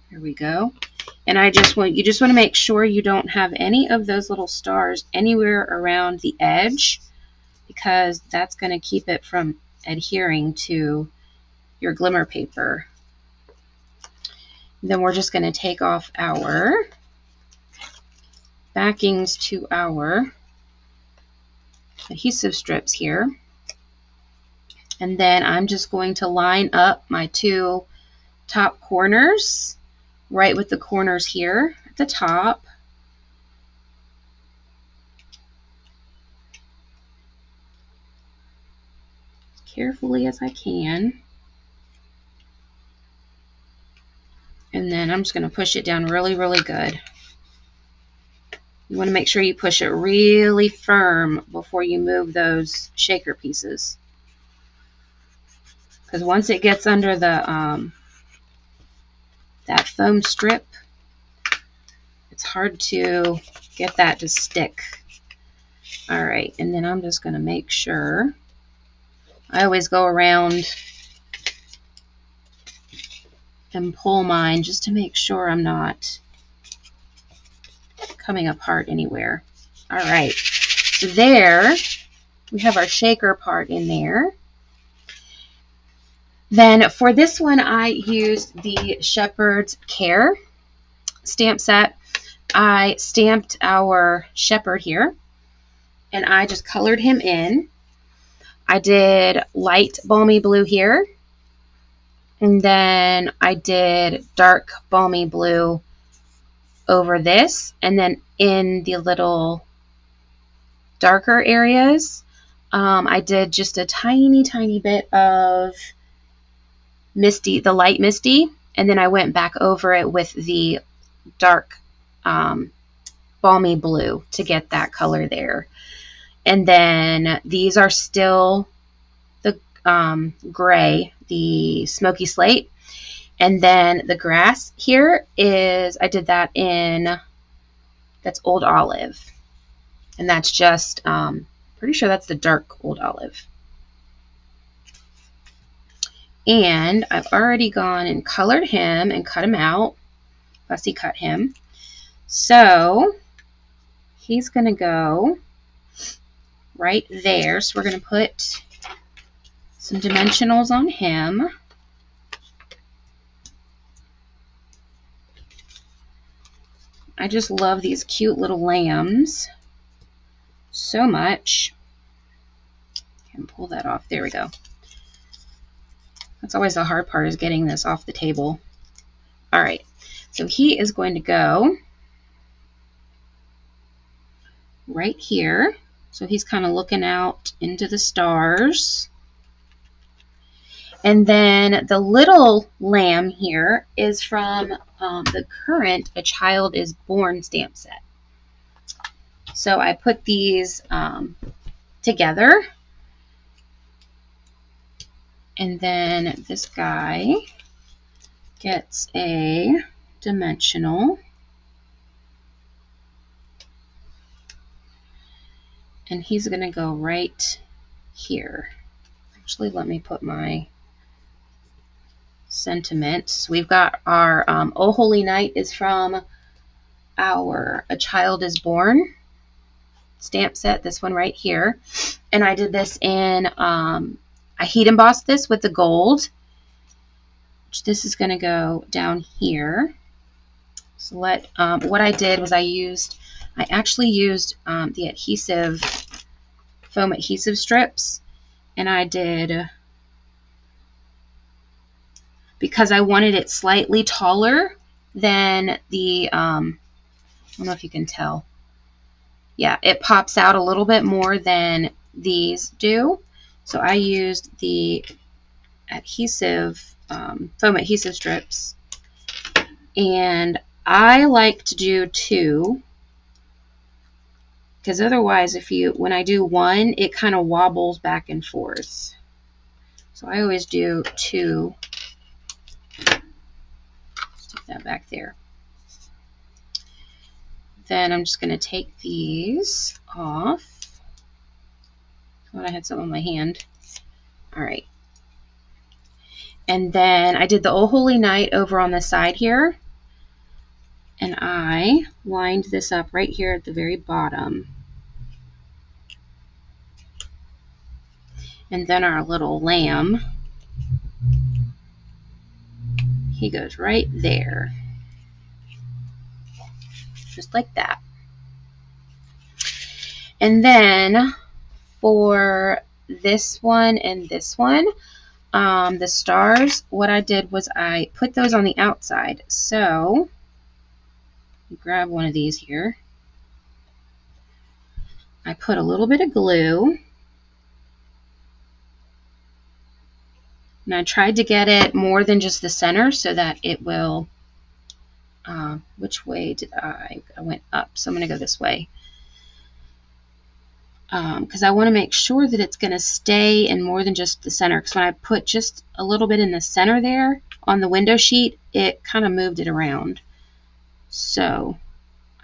here we go. And you just want to make sure you don't have any of those little stars anywhere around the edge, because that's going to keep it from adhering to your glimmer paper. Then we're just going to take off our backings to our adhesive strips here. And then I'm just going to line up my two top corners right with the corners here at the top. As carefully as I can. And then I'm just going to push it down really, really good. You want to make sure you push it really firm before you move those shaker pieces. Because once it gets under the that foam strip, it's hard to get that to stick. All right, and then I'm just going to make sure. I always go around and pull mine just to make sure I'm not coming apart anywhere. All right, so there we have our shaker part in there. Then for this one, I used the Shepherd's Care stamp set. I stamped our shepherd here, and I just colored him in. I did light balmy blue here, and then I did dark balmy blue over this, and then in the little darker areas, I did just a tiny bit of Misty, the light Misty, and then I went back over it with the dark balmy blue to get that color there. And then these are still the gray, the smoky slate. And then the grass here is, I did that in, that's Old Olive. And that's just, pretty sure that's the dark Old Olive. And I've already gone and colored him and cut him out. Fussy cut him. So he's going to go right there. So we're going to put some dimensionals on him. I just love these cute little lambs so much. And pull that off. There we go. That's always the hard part, is getting this off the table. All right, so he is going to go right here. So he's kind of looking out into the stars. And then the little lamb here is from the current A Child is Born stamp set. So I put these together. And then this guy gets a dimensional. And he's going to go right here. Actually, let me put my sentiments. We've got our Oh Holy Night is from our A Child is Born stamp set, this one right here. And I did this in, I heat embossed this with the gold. This is going to go down here. So what I did was I actually used the adhesive, foam adhesive strips, and I did, because I wanted it slightly taller than the, I don't know if you can tell. Yeah, it pops out a little bit more than these do. So I used the adhesive, foam adhesive strips, and I like to do 2, because otherwise when I do 1, it kind of wobbles back and forth. So I always do 2. Stick that back there. Then I'm just going to take these off. I thought I had some on my hand. All right. And then I did the Oh Holy Night over on the side here. And I lined this up right here at the very bottom. And then our little lamb, he goes right there. Just like that. And then for this one and this one, the stars, what I did was I put those on the outside. So grab one of these here. I put a little bit of glue, and I tried to get it more than just the center so that it will, which way did I went up, so I'm going to go this way, because I want to make sure that it's going to stay in more than just the center, because when I put just a little bit in the center there on the window sheet, it kind of moved it around. So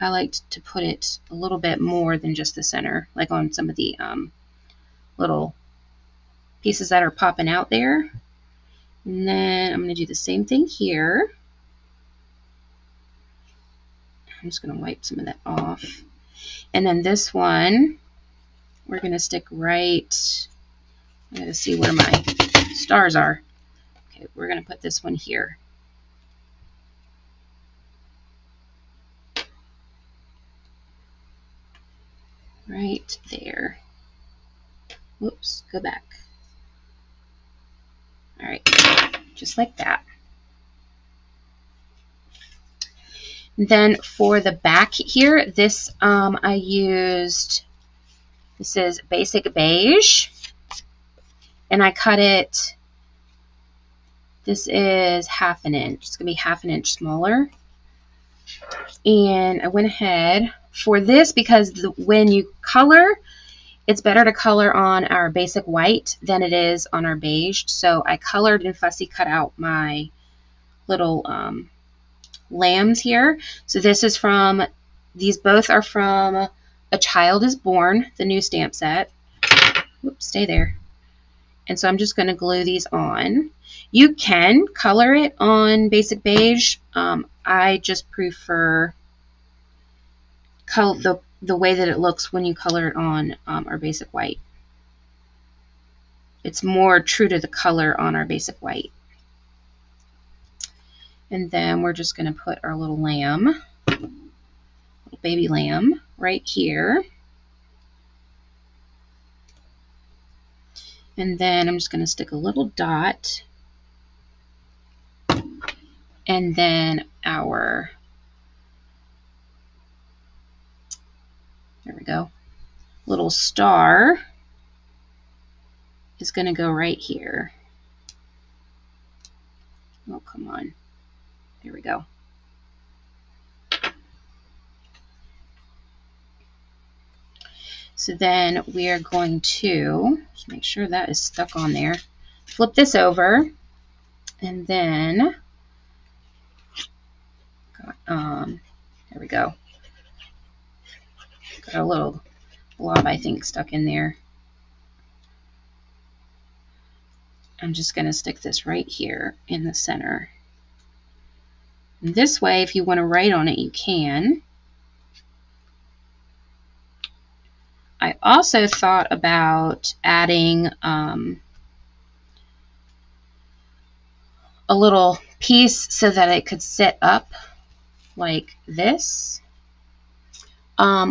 I liked to put it a little bit more than just the center, like on some of the little pieces that are popping out there. And then I'm going to do the same thing here. I'm just going to wipe some of that off. And then this one, we're going to stick right, I got to see where my stars are. Okay, we're going to put this one here. Right there. Whoops, go back. All right, just like that. Then for the back here, this I used, this is Basic Beige, and I cut it, this is 1/2 inch. It's going to be 1/2 inch smaller. And I went ahead for this because when you color, it's better to color on our basic white than it is on our beige. So I colored and fussy cut out my little lambs here. So this is from, these both are from A Child is Born, the new stamp set. Whoops, stay there. And so I'm just going to glue these on. You can color it on Basic Beige. I just prefer the way that it looks when you color it on our Basic White. It's more true to the color on our Basic White. And then we're just going to put our little lamb, little baby lamb, right here. And then I'm just going to stick a little dot. And then our, there we go, little star is going to go right here. Oh, come on. There we go. So then we are going to just make sure that is stuck on there. Flip this over, and then there we go. Got a little blob, I think, stuck in there. I'm just going to stick this right here in the center. And this way, if you want to write on it, you can. I also thought about adding a little piece so that it could sit up like this,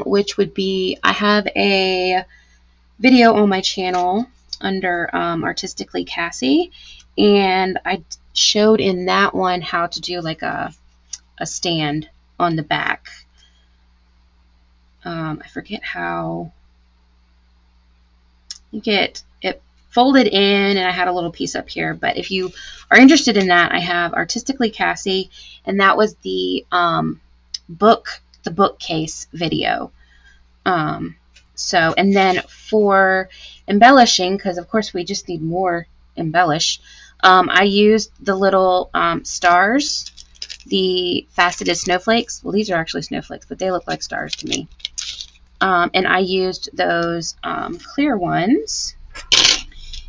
which would be, I have a video on my channel under Artistically Cassie, and I showed in that one how to do like a stand on the back. I forget how. I think it folded in, and I had a little piece up here. But if you are interested in that, I have Artistically Cassie, and that was the bookcase video. So, and then for embellishing, because of course we just need more embellish, I used the little stars, the faceted snowflakes. Well, these are actually snowflakes, but they look like stars to me. And I used those clear ones,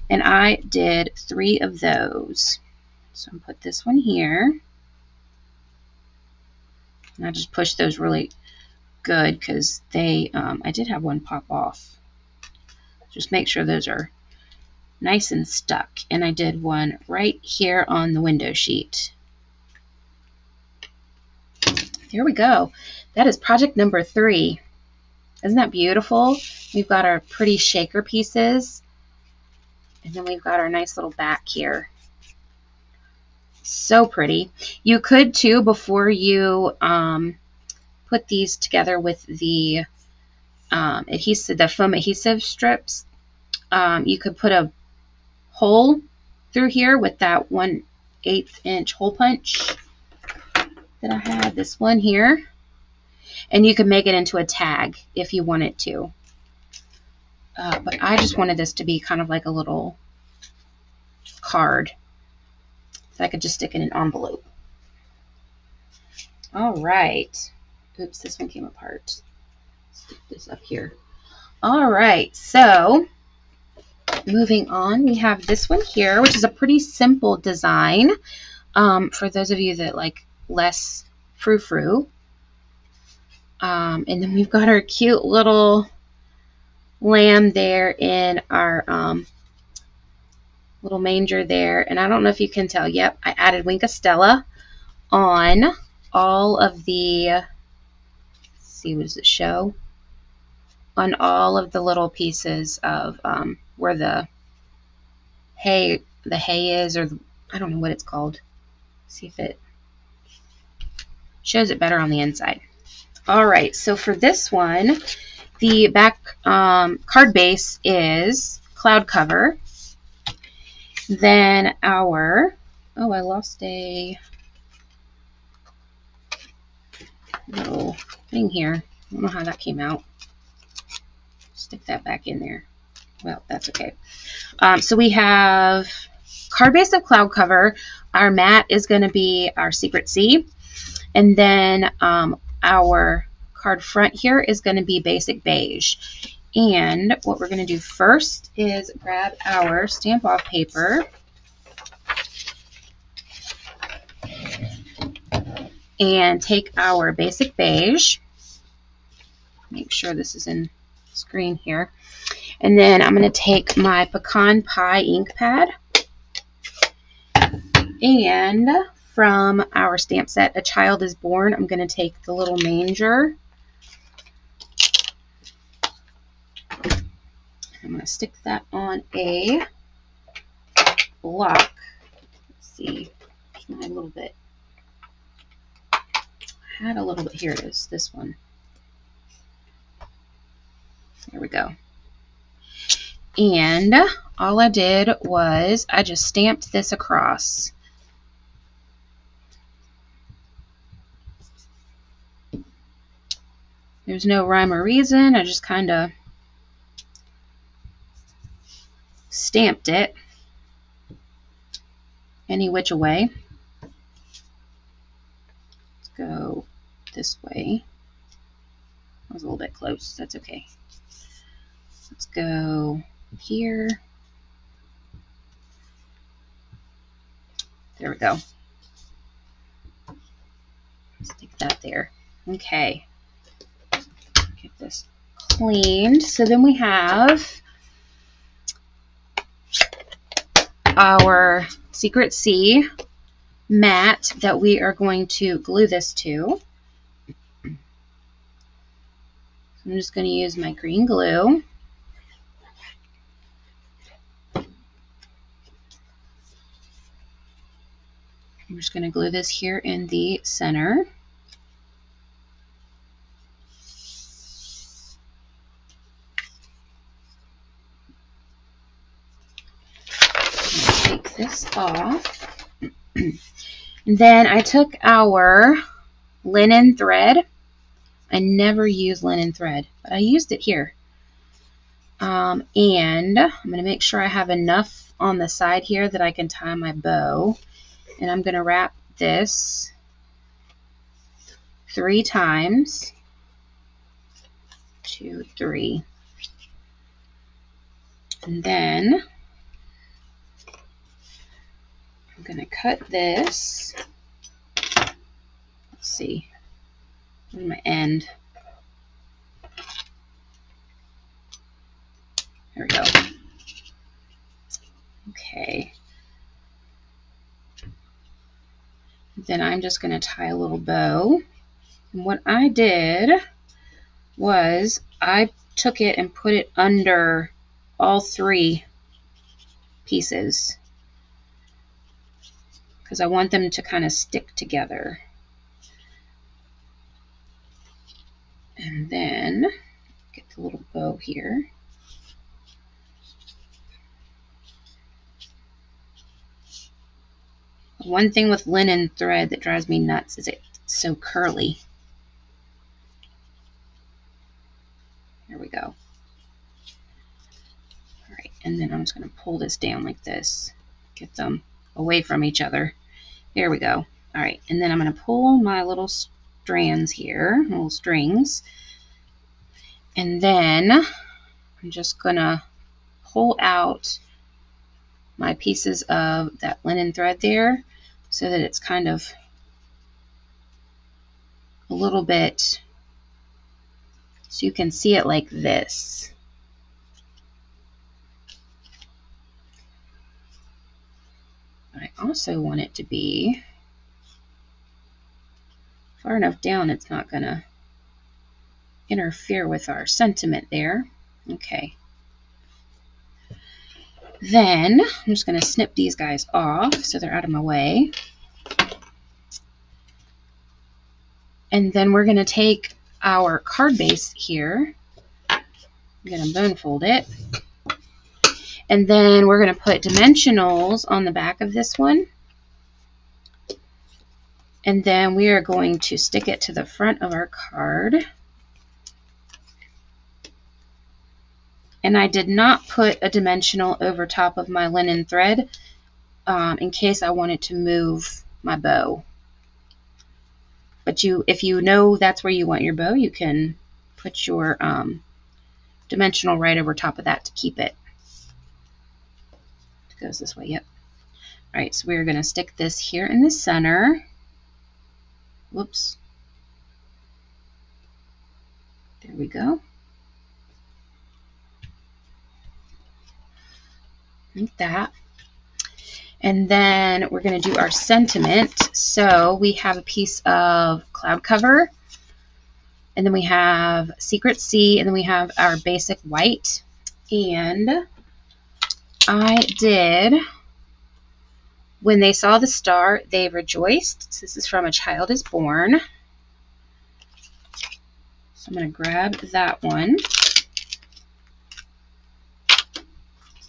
and I did 3 of those. So I'm going to put this one here, and I just pushed those really good because they, I did have one pop off. Just make sure those are nice and stuck. And I did one right here on the window sheet. There we go. That is project number 3. Isn't that beautiful? We've got our pretty shaker pieces, and then we've got our nice little back here. So pretty. You could too, before you put these together with the adhesive, the foam adhesive strips, you could put a hole through here with that 1/8 inch hole punch that I had. This one here. And you could make it into a tag if you wanted to. But I just wanted this to be kind of like a little card. So I could just stick in an envelope. All right. Oops, this one came apart. Stick this up here. All right, so moving on, we have this one here, which is a pretty simple design for those of you that like less frou-frou. And then we've got our cute little lamb there in our little manger there. And I don't know if you can tell. Yep, I added Wink Stella on all of the, let's see, what does it show? On all of the little pieces of where the hay is, or I don't know what it's called. See if it Shows it better on the inside. All right, so for this one, the back card base is cloud cover. Then our, oh, I lost a little thing here. I don't know how that came out. Stick that back in there. Well, that's okay. So we have card base of cloud cover. Our mat is going to be our Secret C. And then our card front here is going to be basic beige. And what we're going to do first is grab our stamp off paper and take our basic beige. Make sure this is in screen here. And then I'm going to take my pecan pie ink pad. And from our stamp set, A Child is Born, I'm going to take the little manger. I'm going to stick that on a block. Let's see. There's my little bit. I had a little bit. Here it is. This one. There we go. And all I did was I just stamped this across. There's no rhyme or reason. I just kind of stamped it any which way. Let's go this way. I was a little bit close. That's okay. Let's go here. There we go. Stick that there. Okay. Get this cleaned. So then we have our Secret C mat that we are going to glue this to. I'm just going to use my green glue. I'm just going to glue this here in the center. Take this off. And then I took our linen thread. I never use linen thread, but I used it here. And I'm going to make sure I have enough on the side here that I can tie my bow. And I'm going to wrap this 3 times. 2, 3. And then I'm going to cut this. Let's see. Where's my end? There we go. Okay. Then I'm just going to tie a little bow. And what I did was I took it and put it under all 3 pieces because I want them to kind of stick together. And then get the little bow here. One thing with linen thread that drives me nuts is it's so curly. There we go. All right, and then I'm just going to pull this down like this. Get them away from each other. There we go. All right, and then I'm going to pull my little strands here, little strings. And then I'm just going to pull out my pieces of that linen thread there so that it's kind of a little bit, so you can see it like this. But I also want it to be far enough down it's not going to interfere with our sentiment there. Okay. Then I'm just going to snip these guys off so they're out of my way. And then we're going to take our card base here. I'm going to bone fold it. And then we're going to put dimensionals on the back of this one. And then we are going to stick it to the front of our card. And I did not put a dimensional over top of my linen thread in case I wanted to move my bow. But if you know that's where you want your bow, you can put your dimensional right over top of that to keep it. It goes this way, yep. All right, so we're going to stick this here in the center. Whoops. There we go. Like that. And then we're going to do our sentiment. So we have a piece of cloud cover, and then we have Secret Sea, and then we have our basic white. And I did, when they saw the star, they rejoiced. So this is from A Child is Born. So I'm going to grab that one.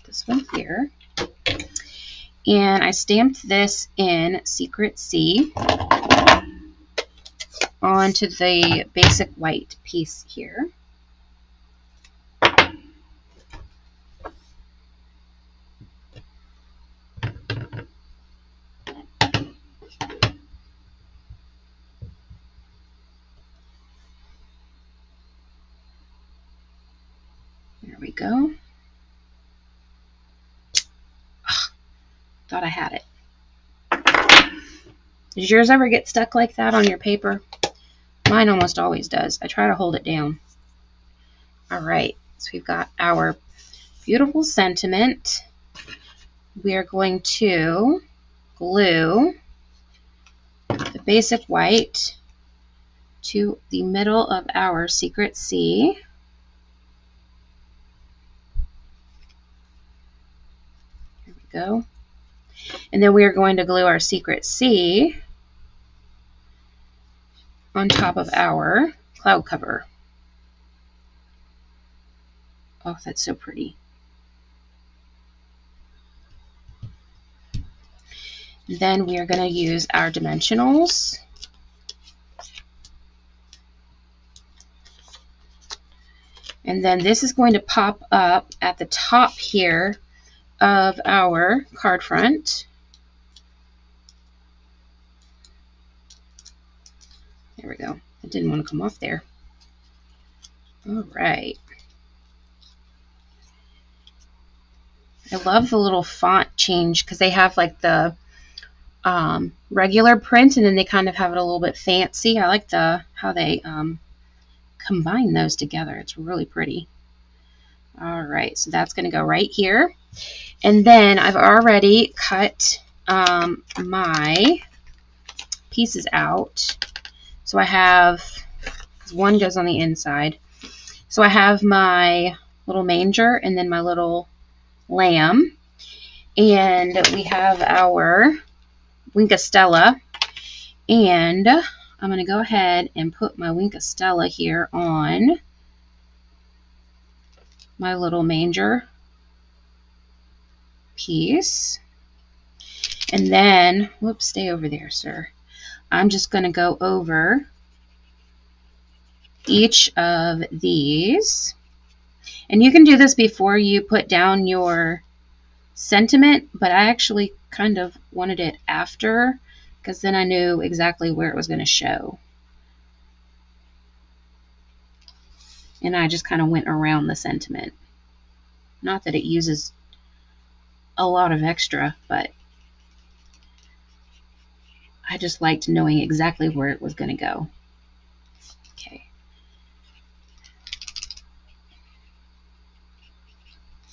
This one here. And I stamped this in Secret Sea onto the basic white piece here. There we go. Thought I had it. Does yours ever get stuck like that on your paper? Mine almost always does. I try to hold it down. All right, so we've got our beautiful sentiment. We are going to glue the basic white to the middle of our Secret Sea. There we go. And then we are going to glue our Secret Sea on top of our cloud cover. Oh, that's so pretty. Then we are going to use our dimensionals. And then this is going to pop up at the top here of our card front. There we go. It didn't want to come off there. All right. I love the little font change because they have like the regular print, and then they kind of have it a little bit fancy. I like how they combine those together. It's really pretty. All right, so that's going to go right here. And then I've already cut my pieces out. So I have, because one goes on the inside. So I have my little manger and then my little lamb. And we have our Winkastella. And I'm going to go ahead and put my Winkastella here on my little manger piece. And then, whoops, stay over there, sir. I'm just going to go over each of these. And you can do this before you put down your sentiment, but I actually kind of wanted it after, because then I knew exactly where it was going to show. And I just kind of went around the sentiment. Not that it uses a lot of extra, but I just liked knowing exactly where it was going to go. Okay.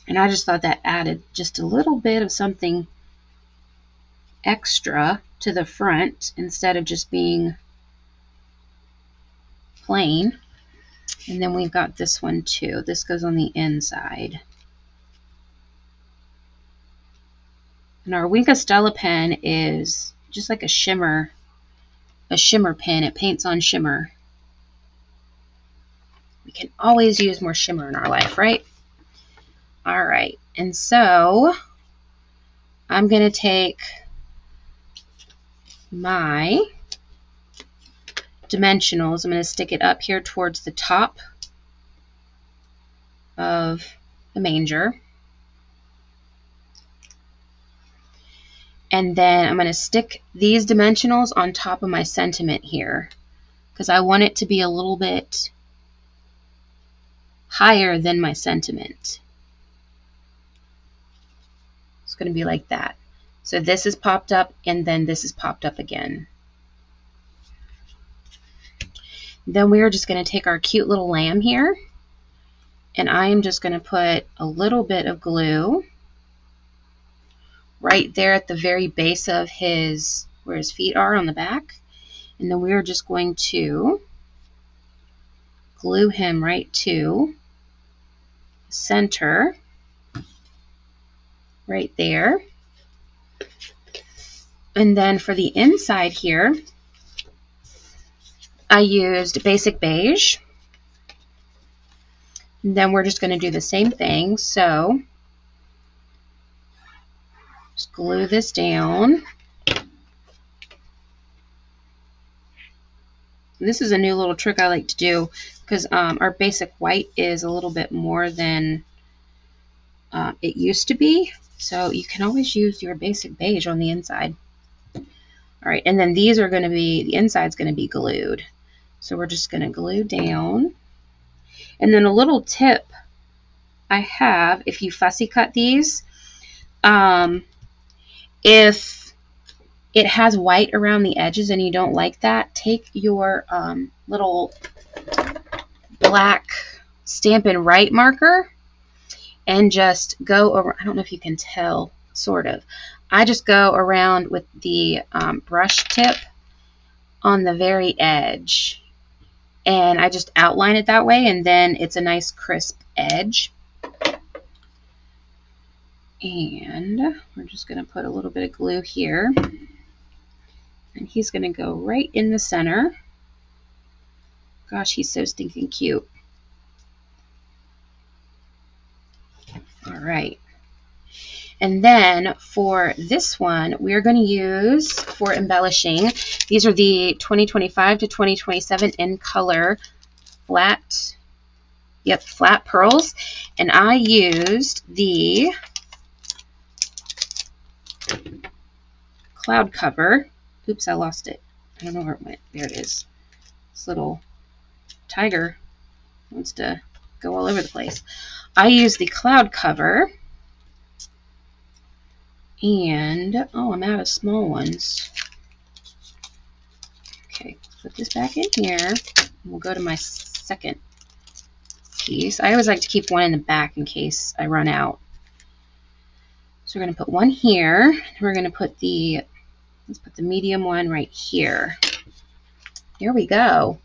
And I just thought that added just a little bit of something extra to the front instead of just being plain. And then we've got this one too. This goes on the inside. And our Winkastella pen is just like a shimmer a shimmer pen. It paints on shimmer. We can always use more shimmer in our life, right? All right, and so I'm going to take my dimensionals. I'm going to stick it up here towards the top of the manger. And then I'm going to stick these dimensionals on top of my sentiment here because I want it to be a little bit higher than my sentiment. It's going to be like that. So this is popped up and then this is popped up again. Then we're just going to take our cute little lamb here, and I am just going to put a little bit of glue right there at the very base of his, where his feet are on the back. And then we're just going to glue him right to the center, right there. And then for the inside here, I used basic beige. And then we're just going to do the same thing. So just glue this down. This is a new little trick I like to do because our basic white is a little bit more than it used to be. So you can always use your basic beige on the inside. All right, and then these are going to be, the inside's going to be glued. So we're just going to glue down. And then a little tip I have, if you fussy cut these, if it has white around the edges and you don't like that, take your little black Stampin' Right marker and just go over. I don't know if you can tell, sort of. I just go around with the brush tip on the very edge. And I just outline it that way, and then it's a nice crisp edge. And we're just going to put a little bit of glue here. And he's going to go right in the center. Gosh, he's so stinking cute. All right. And then for this one, we're going to use, for embellishing, these are the 2025 to 2027 in color flat, flat pearls. And I used the cloud cover. Oops, I lost it. I don't know where it went. There it is. This little tiger wants to go all over the place. I used the cloud cover. And, oh, I'm out of small ones. Okay, put this back in here. And we'll go to my second piece. I always like to keep one in the back in case I run out. So we're going to put one here. We're going to put the, let's put the medium one right here. Here we go.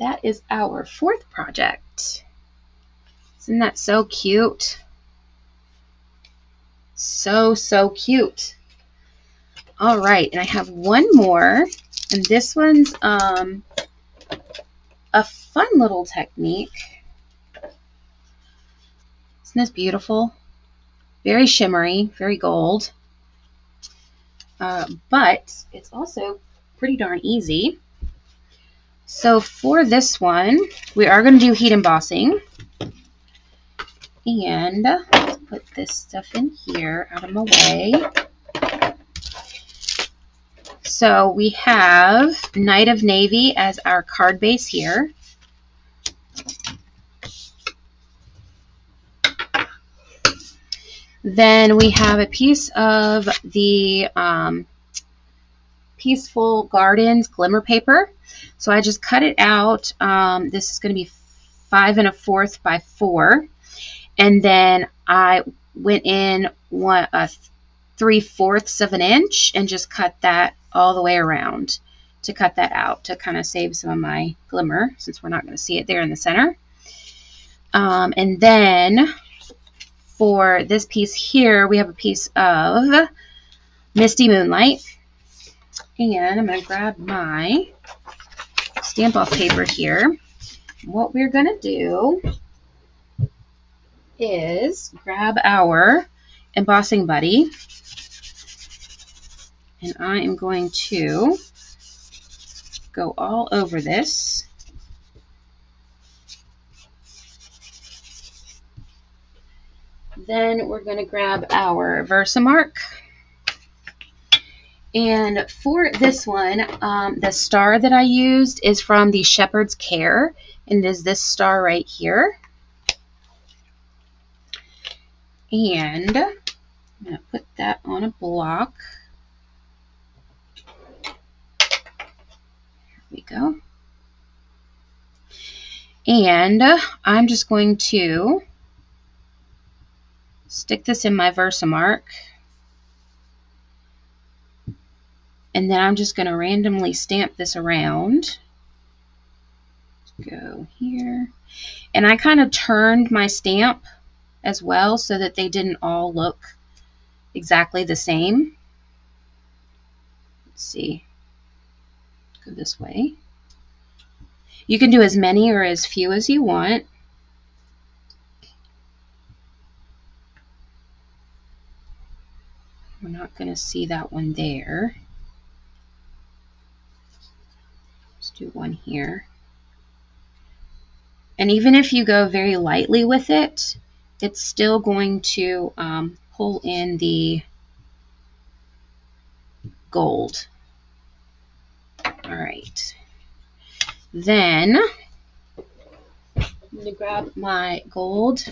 That is our fourth project. Isn't that so cute? So, so cute. All right, and I have one more, and this one's a fun little technique. Isn't this beautiful? Very shimmery, very gold. But it's also pretty darn easy. So for this one, we are going to do heat embossing. And let's put this stuff in here out of my way. So we have Night of Navy as our card base here. Then we have a piece of the Peaceful Gardens glimmer paper. So I just cut it out. This is going to be 5 1/4 by 4. And then I went in 3/4 of an inch and just cut that all the way around to cut that out to kind of save some of my glimmer since we're not going to see it there in the center. And then for this piece here, we have a piece of Misty Moonlight. And I'm going to grab my stamp off paper here. What we're going to do is grab our embossing buddy, and I am going to go all over this. Then we're going to grab our Versamark. And for this one, the star that I used is from the Shepherd's Care, and it is this star right here. And I'm going to put that on a block. There we go. And I'm just going to stick this in my Versamark. And then I'm just going to randomly stamp this around. Go here. And I kind of turned my stamp as well so that they didn't all look exactly the same. Let's see. Go this way. You can do as many or as few as you want. We're not going to see that one there. Let's do one here. And even if you go very lightly with it, it's still going to pull in the gold. All right. Then I'm going to grab my gold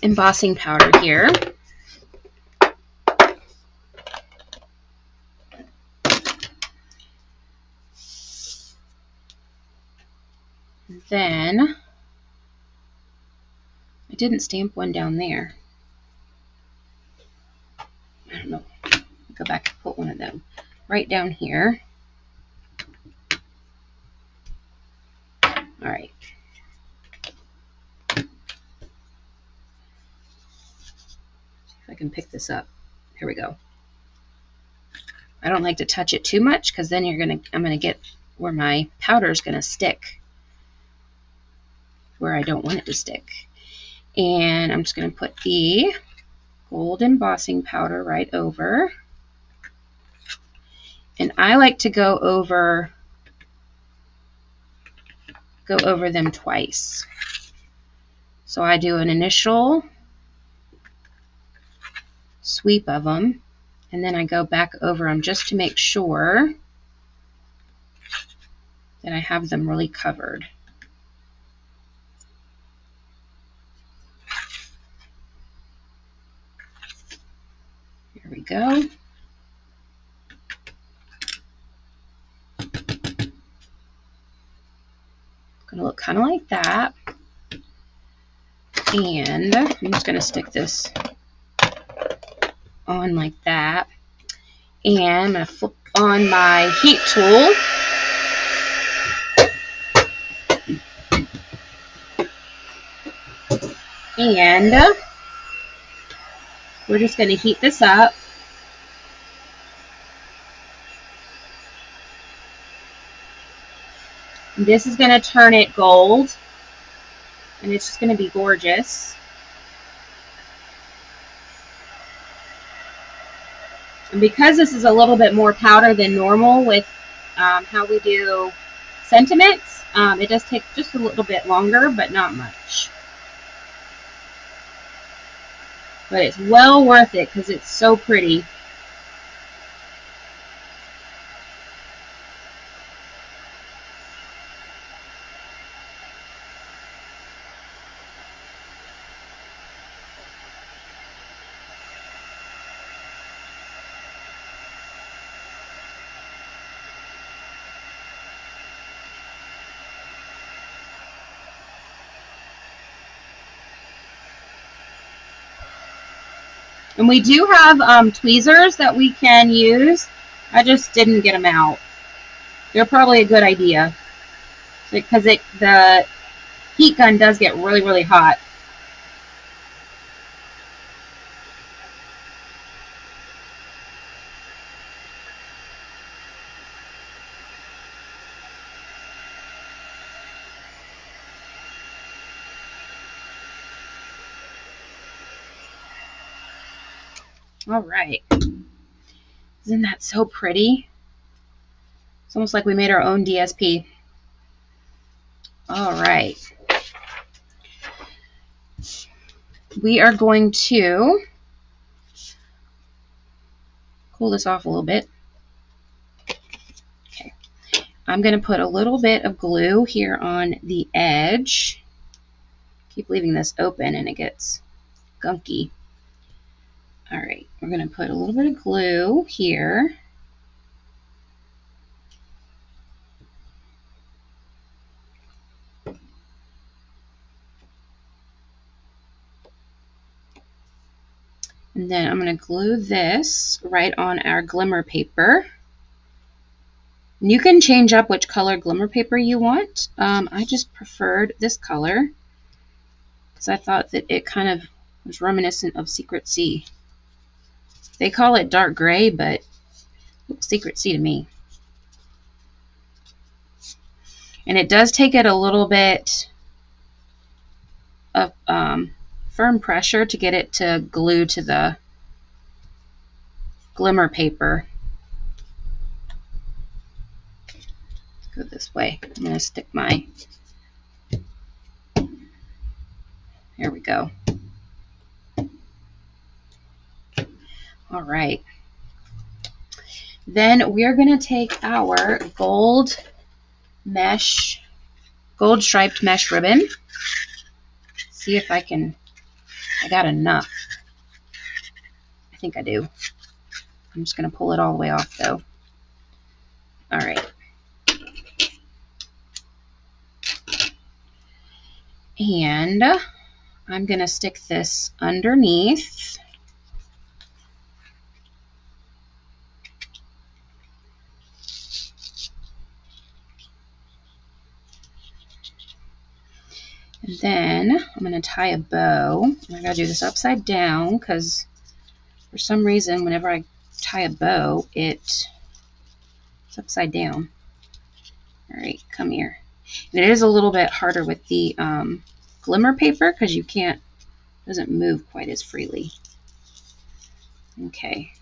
embossing powder here. Then I didn't stamp one down there. I don't know. I'll go back and put one of them right down here. All right. See if I can pick this up. Here we go. I don't like to touch it too much because then I'm gonna get where my powder is gonna stick, where I don't want it to stick. And I'm just gonna put the gold embossing powder right over. And I like to go over them twice. So I do an initial sweep of them, and then I go back over them just to make sure that I have them really covered. Here we go. Gonna look kind of like that. And I'm just gonna stick this on like that. And I'm gonna flip on my heat tool. And we're just gonna heat this up. This is going to turn it gold, and it's just going to be gorgeous. And because this is a little bit more powder than normal with how we do sentiments, it does take just a little bit longer, but not much. But it's well worth it because it's so pretty. And we do have tweezers that we can use. I just didn't get them out. They're probably a good idea because the heat gun does get really, really hot. All right. Isn't that so pretty? It's almost like we made our own DSP. All right. We are going to cool this off a little bit. Okay. I'm going to put a little bit of glue here on the edge. Keep leaving this open and it gets gunky. All right. We're going to put a little bit of glue here. And then I'm going to glue this right on our glimmer paper. You can change up which color glimmer paper you want. I just preferred this color because I thought that it kind of was reminiscent of Secret Sea. They call it dark gray, but it looks Secret Sea to me. And it does take it a little bit of firm pressure to get it to glue to the glimmer paper. Let's go this way. I'm going to stick my... There we go. All right. Then we are going to take our gold striped mesh ribbon. See if I got enough. I think I do. I'm just going to pull it all the way off though. All right. And I'm going to stick this underneath. And then I'm going to tie a bow. I got to do this upside down because for some reason whenever I tie a bow, it's upside down. All right, come here. And it is a little bit harder with the glimmer paper because it doesn't move quite as freely. Okay.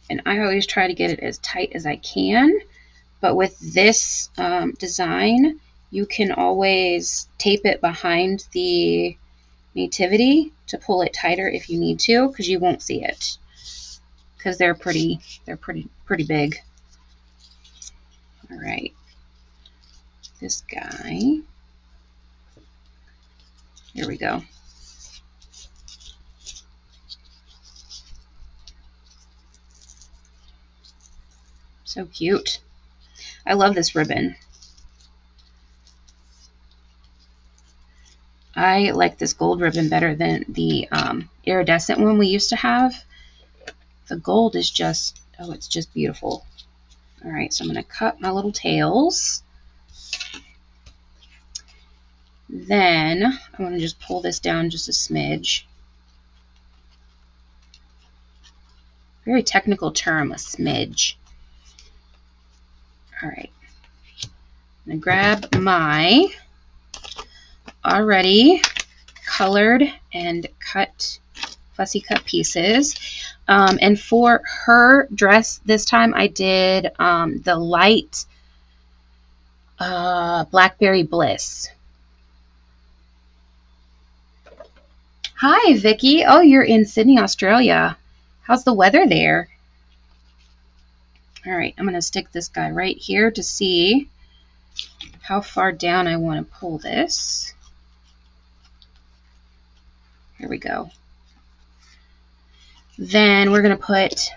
And I always try to get it as tight as I can, but with this design, you can always tape it behind the Nativity to pull it tighter if you need to, because you won't see it, because they're pretty big. All right, this guy. Here we go. So cute. I love this ribbon. I like this gold ribbon better than the iridescent one we used to have. The gold is just, oh, it's just beautiful. All right, so I'm going to cut my little tails. Then I want to just pull this down just a smidge. Very technical term, a smidge. All right. I'm going to grab my already colored and cut, fussy cut pieces. And for her dress this time, I did the light Blackberry Bliss. Hi, Vicky. Oh, you're in Sydney, Australia. How's the weather there? All right, I'm going to stick this guy right here to see how far down I want to pull this. Here we go. Then we're going to put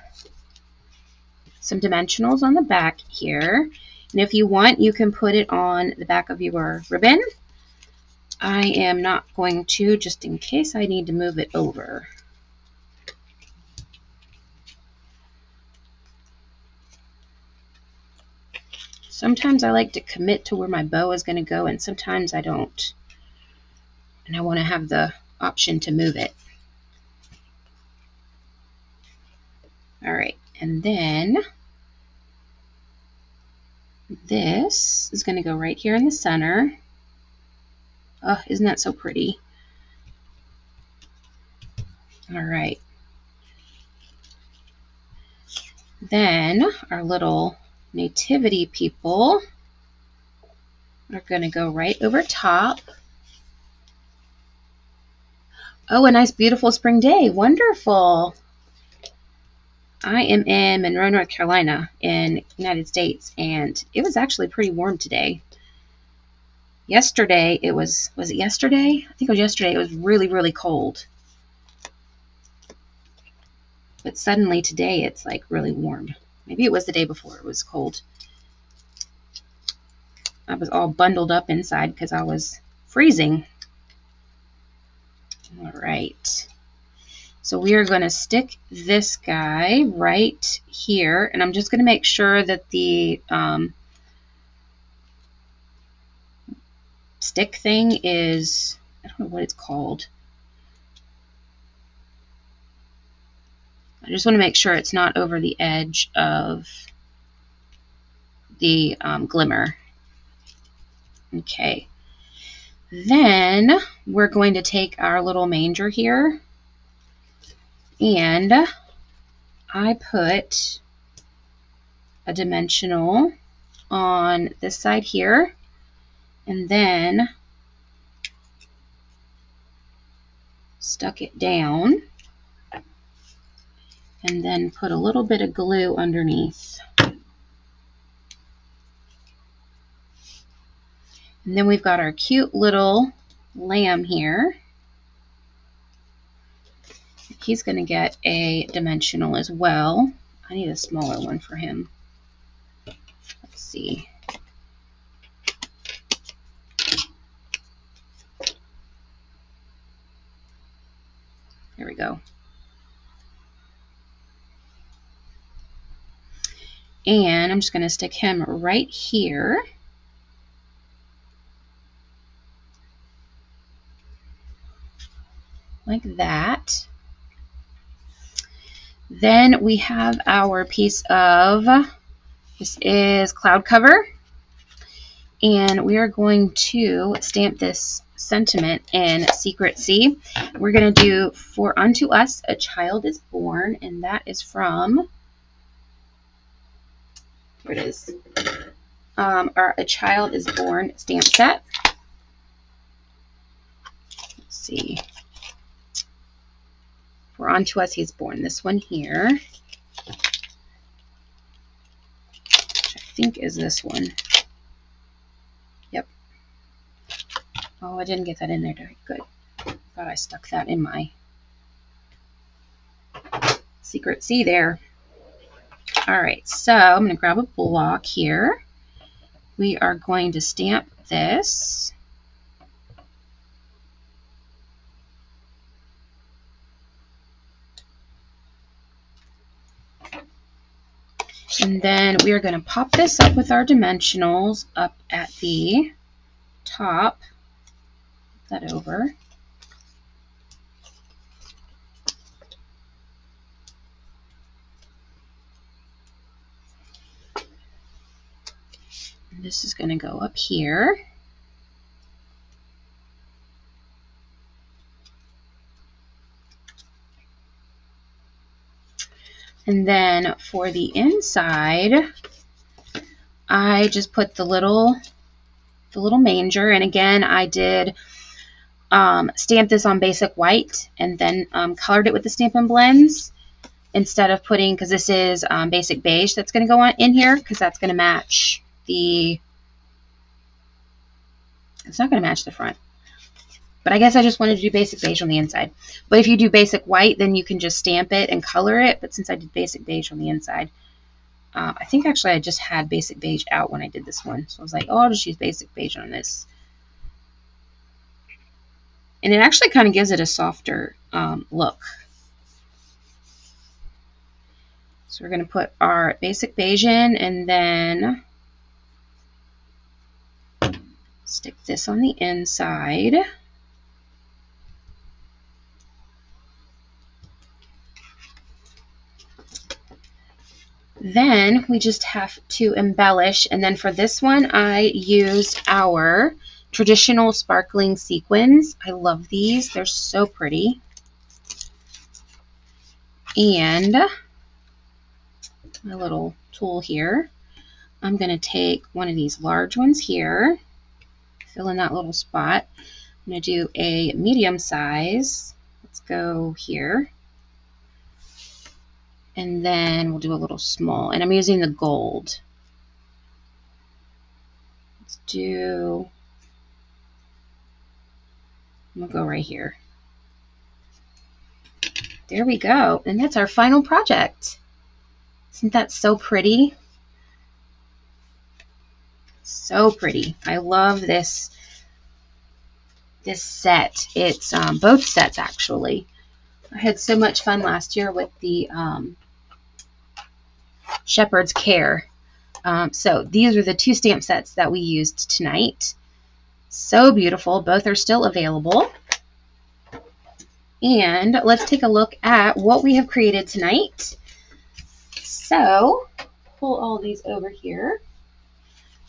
some dimensionals on the back here. And if you want, you can put it on the back of your ribbon. I am not going to, just in case I need to move it over. Sometimes I like to commit to where my bow is going to go, and sometimes I don't. And I want to have the option to move it. All right, and then this is going to go right here in the center. Oh, isn't that so pretty? All right. Then our little nativity people are going to go right over top. Oh, a nice beautiful spring day. Wonderful. I am in Monroe, North Carolina in the United States, and it was actually pretty warm today. Yesterday, was it yesterday? I think it was yesterday. It was really, really cold. But suddenly today, it's like really warm. Maybe it was the day before it was cold. I was all bundled up inside because I was freezing. All right. So we are going to stick this guy right here, and I'm just going to make sure that the stick thing is, I don't know what it's called. I just want to make sure it's not over the edge of the glimmer. Okay. Then we're going to take our little manger here, and I put a dimensional on this side here, and then stuck it down, and then put a little bit of glue underneath. And then we've got our cute little lamb here. He's going to get a dimensional as well. I need a smaller one for him. Let's see. There we go. And I'm just going to stick him right here. Like that. Then we have our piece of, this is cloud cover, and we are going to stamp this sentiment in Secrecy. We're going to do For Unto Us a Child is Born, and that is from, here it is, our A Child is Born stamp set. Let's see. For Unto Us He's Born, this one here, which I think is this one. Yep. Oh, I didn't get that in there. Good. Thought I stuck that in my Secrecy there. All right, so I'm going to grab a block here. We are going to stamp this. And then we are going to pop this up with our dimensionals up at the top. Flip that over. And this is going to go up here. And then for the inside, I just put the little manger. And again, I did stamp this on basic white and then colored it with the Stampin' Blends instead of putting, because this is basic beige that's going to go on in here, because that's going to match the, it's not going to match the front. But I guess I just wanted to do basic beige on the inside. But if you do basic white, then you can just stamp it and color it. But since I did basic beige on the inside, I think actually I just had basic beige out when I did this one. So I was like, oh, I'll just use basic beige on this. And it actually kind of gives it a softer look. So we're going to put our basic beige in and then stick this on the inside. Then we just have to embellish, and then for this one I used our traditional sparkling sequins. I love these. They're so pretty. And my little tool here, I'm going to take one of these large ones here, fill in that little spot. I'm going to do a medium size. Let's go here. And then we'll do a little small. And I'm using the gold. Let's do, I'm going to go right here. There we go. And that's our final project. Isn't that so pretty? So pretty. I love this set. It's both sets actually. I had so much fun last year with the Shepherd's Care. So these are the two stamp sets that we used tonight. So beautiful. Both are still available. And let's take a look at what we have created tonight. So pull all these over here.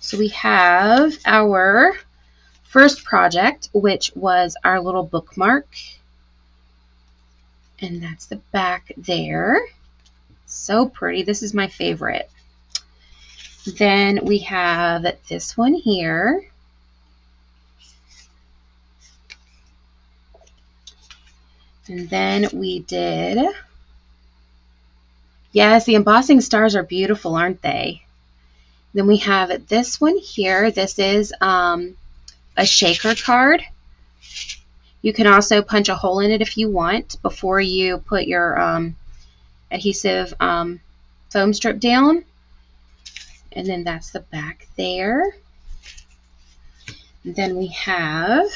So we have our first project, which was our little bookmark. And that's the back there. So pretty. This is my favorite. Then we have this one here. And then we did, yes, the embossing stars are beautiful, aren't they? Then we have this one here. This is a shaker card. You can also punch a hole in it if you want before you put your adhesive foam strip down. And then that's the back there. And then we have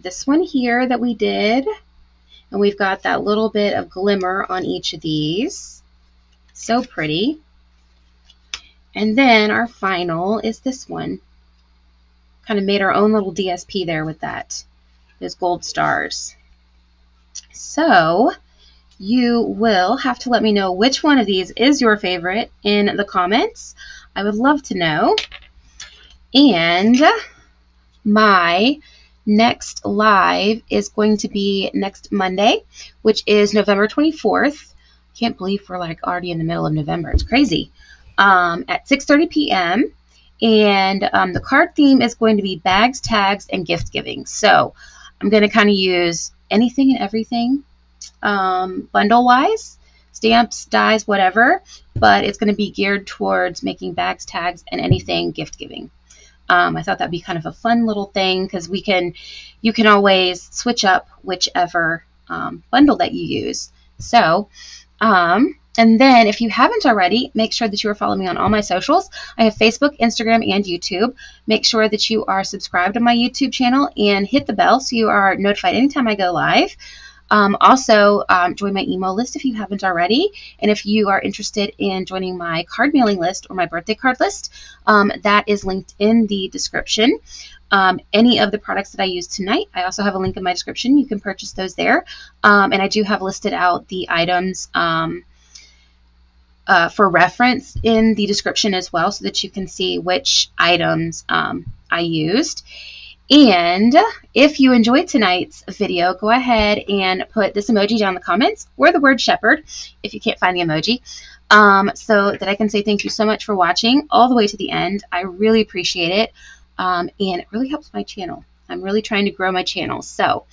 this one here that we did. And we've got that little bit of glimmer on each of these. So pretty. And then our final is this one. Kind of made our own little DSP there with that. Those gold stars. So you will have to let me know which one of these is your favorite in the comments. I would love to know. And my next live is going to be next Monday, which is November 24th. Can't believe we're like already in the middle of November. It's crazy. At 6:30 p.m. And the card theme is going to be bags, tags, and gift giving. So I'm going to kind of use anything and everything bundle-wise, stamps, dies, whatever. But it's going to be geared towards making bags, tags, and anything gift giving. I thought that'd be kind of a fun little thing because you can always switch up whichever bundle that you use. So, and then if you haven't already, make sure that you are following me on all my socials. I have Facebook, Instagram, and YouTube. Make sure that you are subscribed to my YouTube channel and hit the bell so you are notified anytime I go live. Also, join my email list if you haven't already. And if you are interested in joining my card mailing list or my birthday card list, that is linked in the description. Any of the products that I used tonight, I also have a link in my description. You can purchase those there. And I do have listed out the items for reference in the description as well so that you can see which items I used. And if you enjoyed tonight's video, go ahead and put this emoji down in the comments or the word shepherd if you can't find the emoji, so that I can say thank you so much for watching all the way to the end. I really appreciate it, and it really helps my channel. I'm really trying to grow my channel. So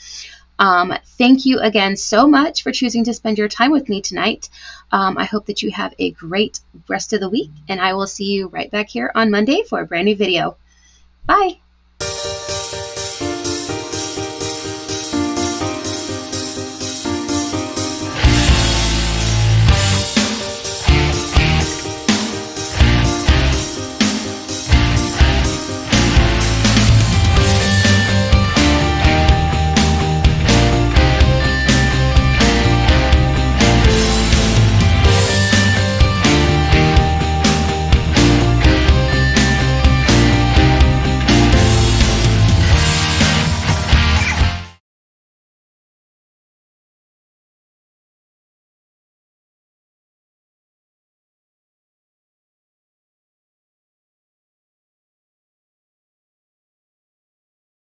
thank you again so much for choosing to spend your time with me tonight. I hope that you have a great rest of the week, and I will see you right back here on Monday for a brand new video. Bye.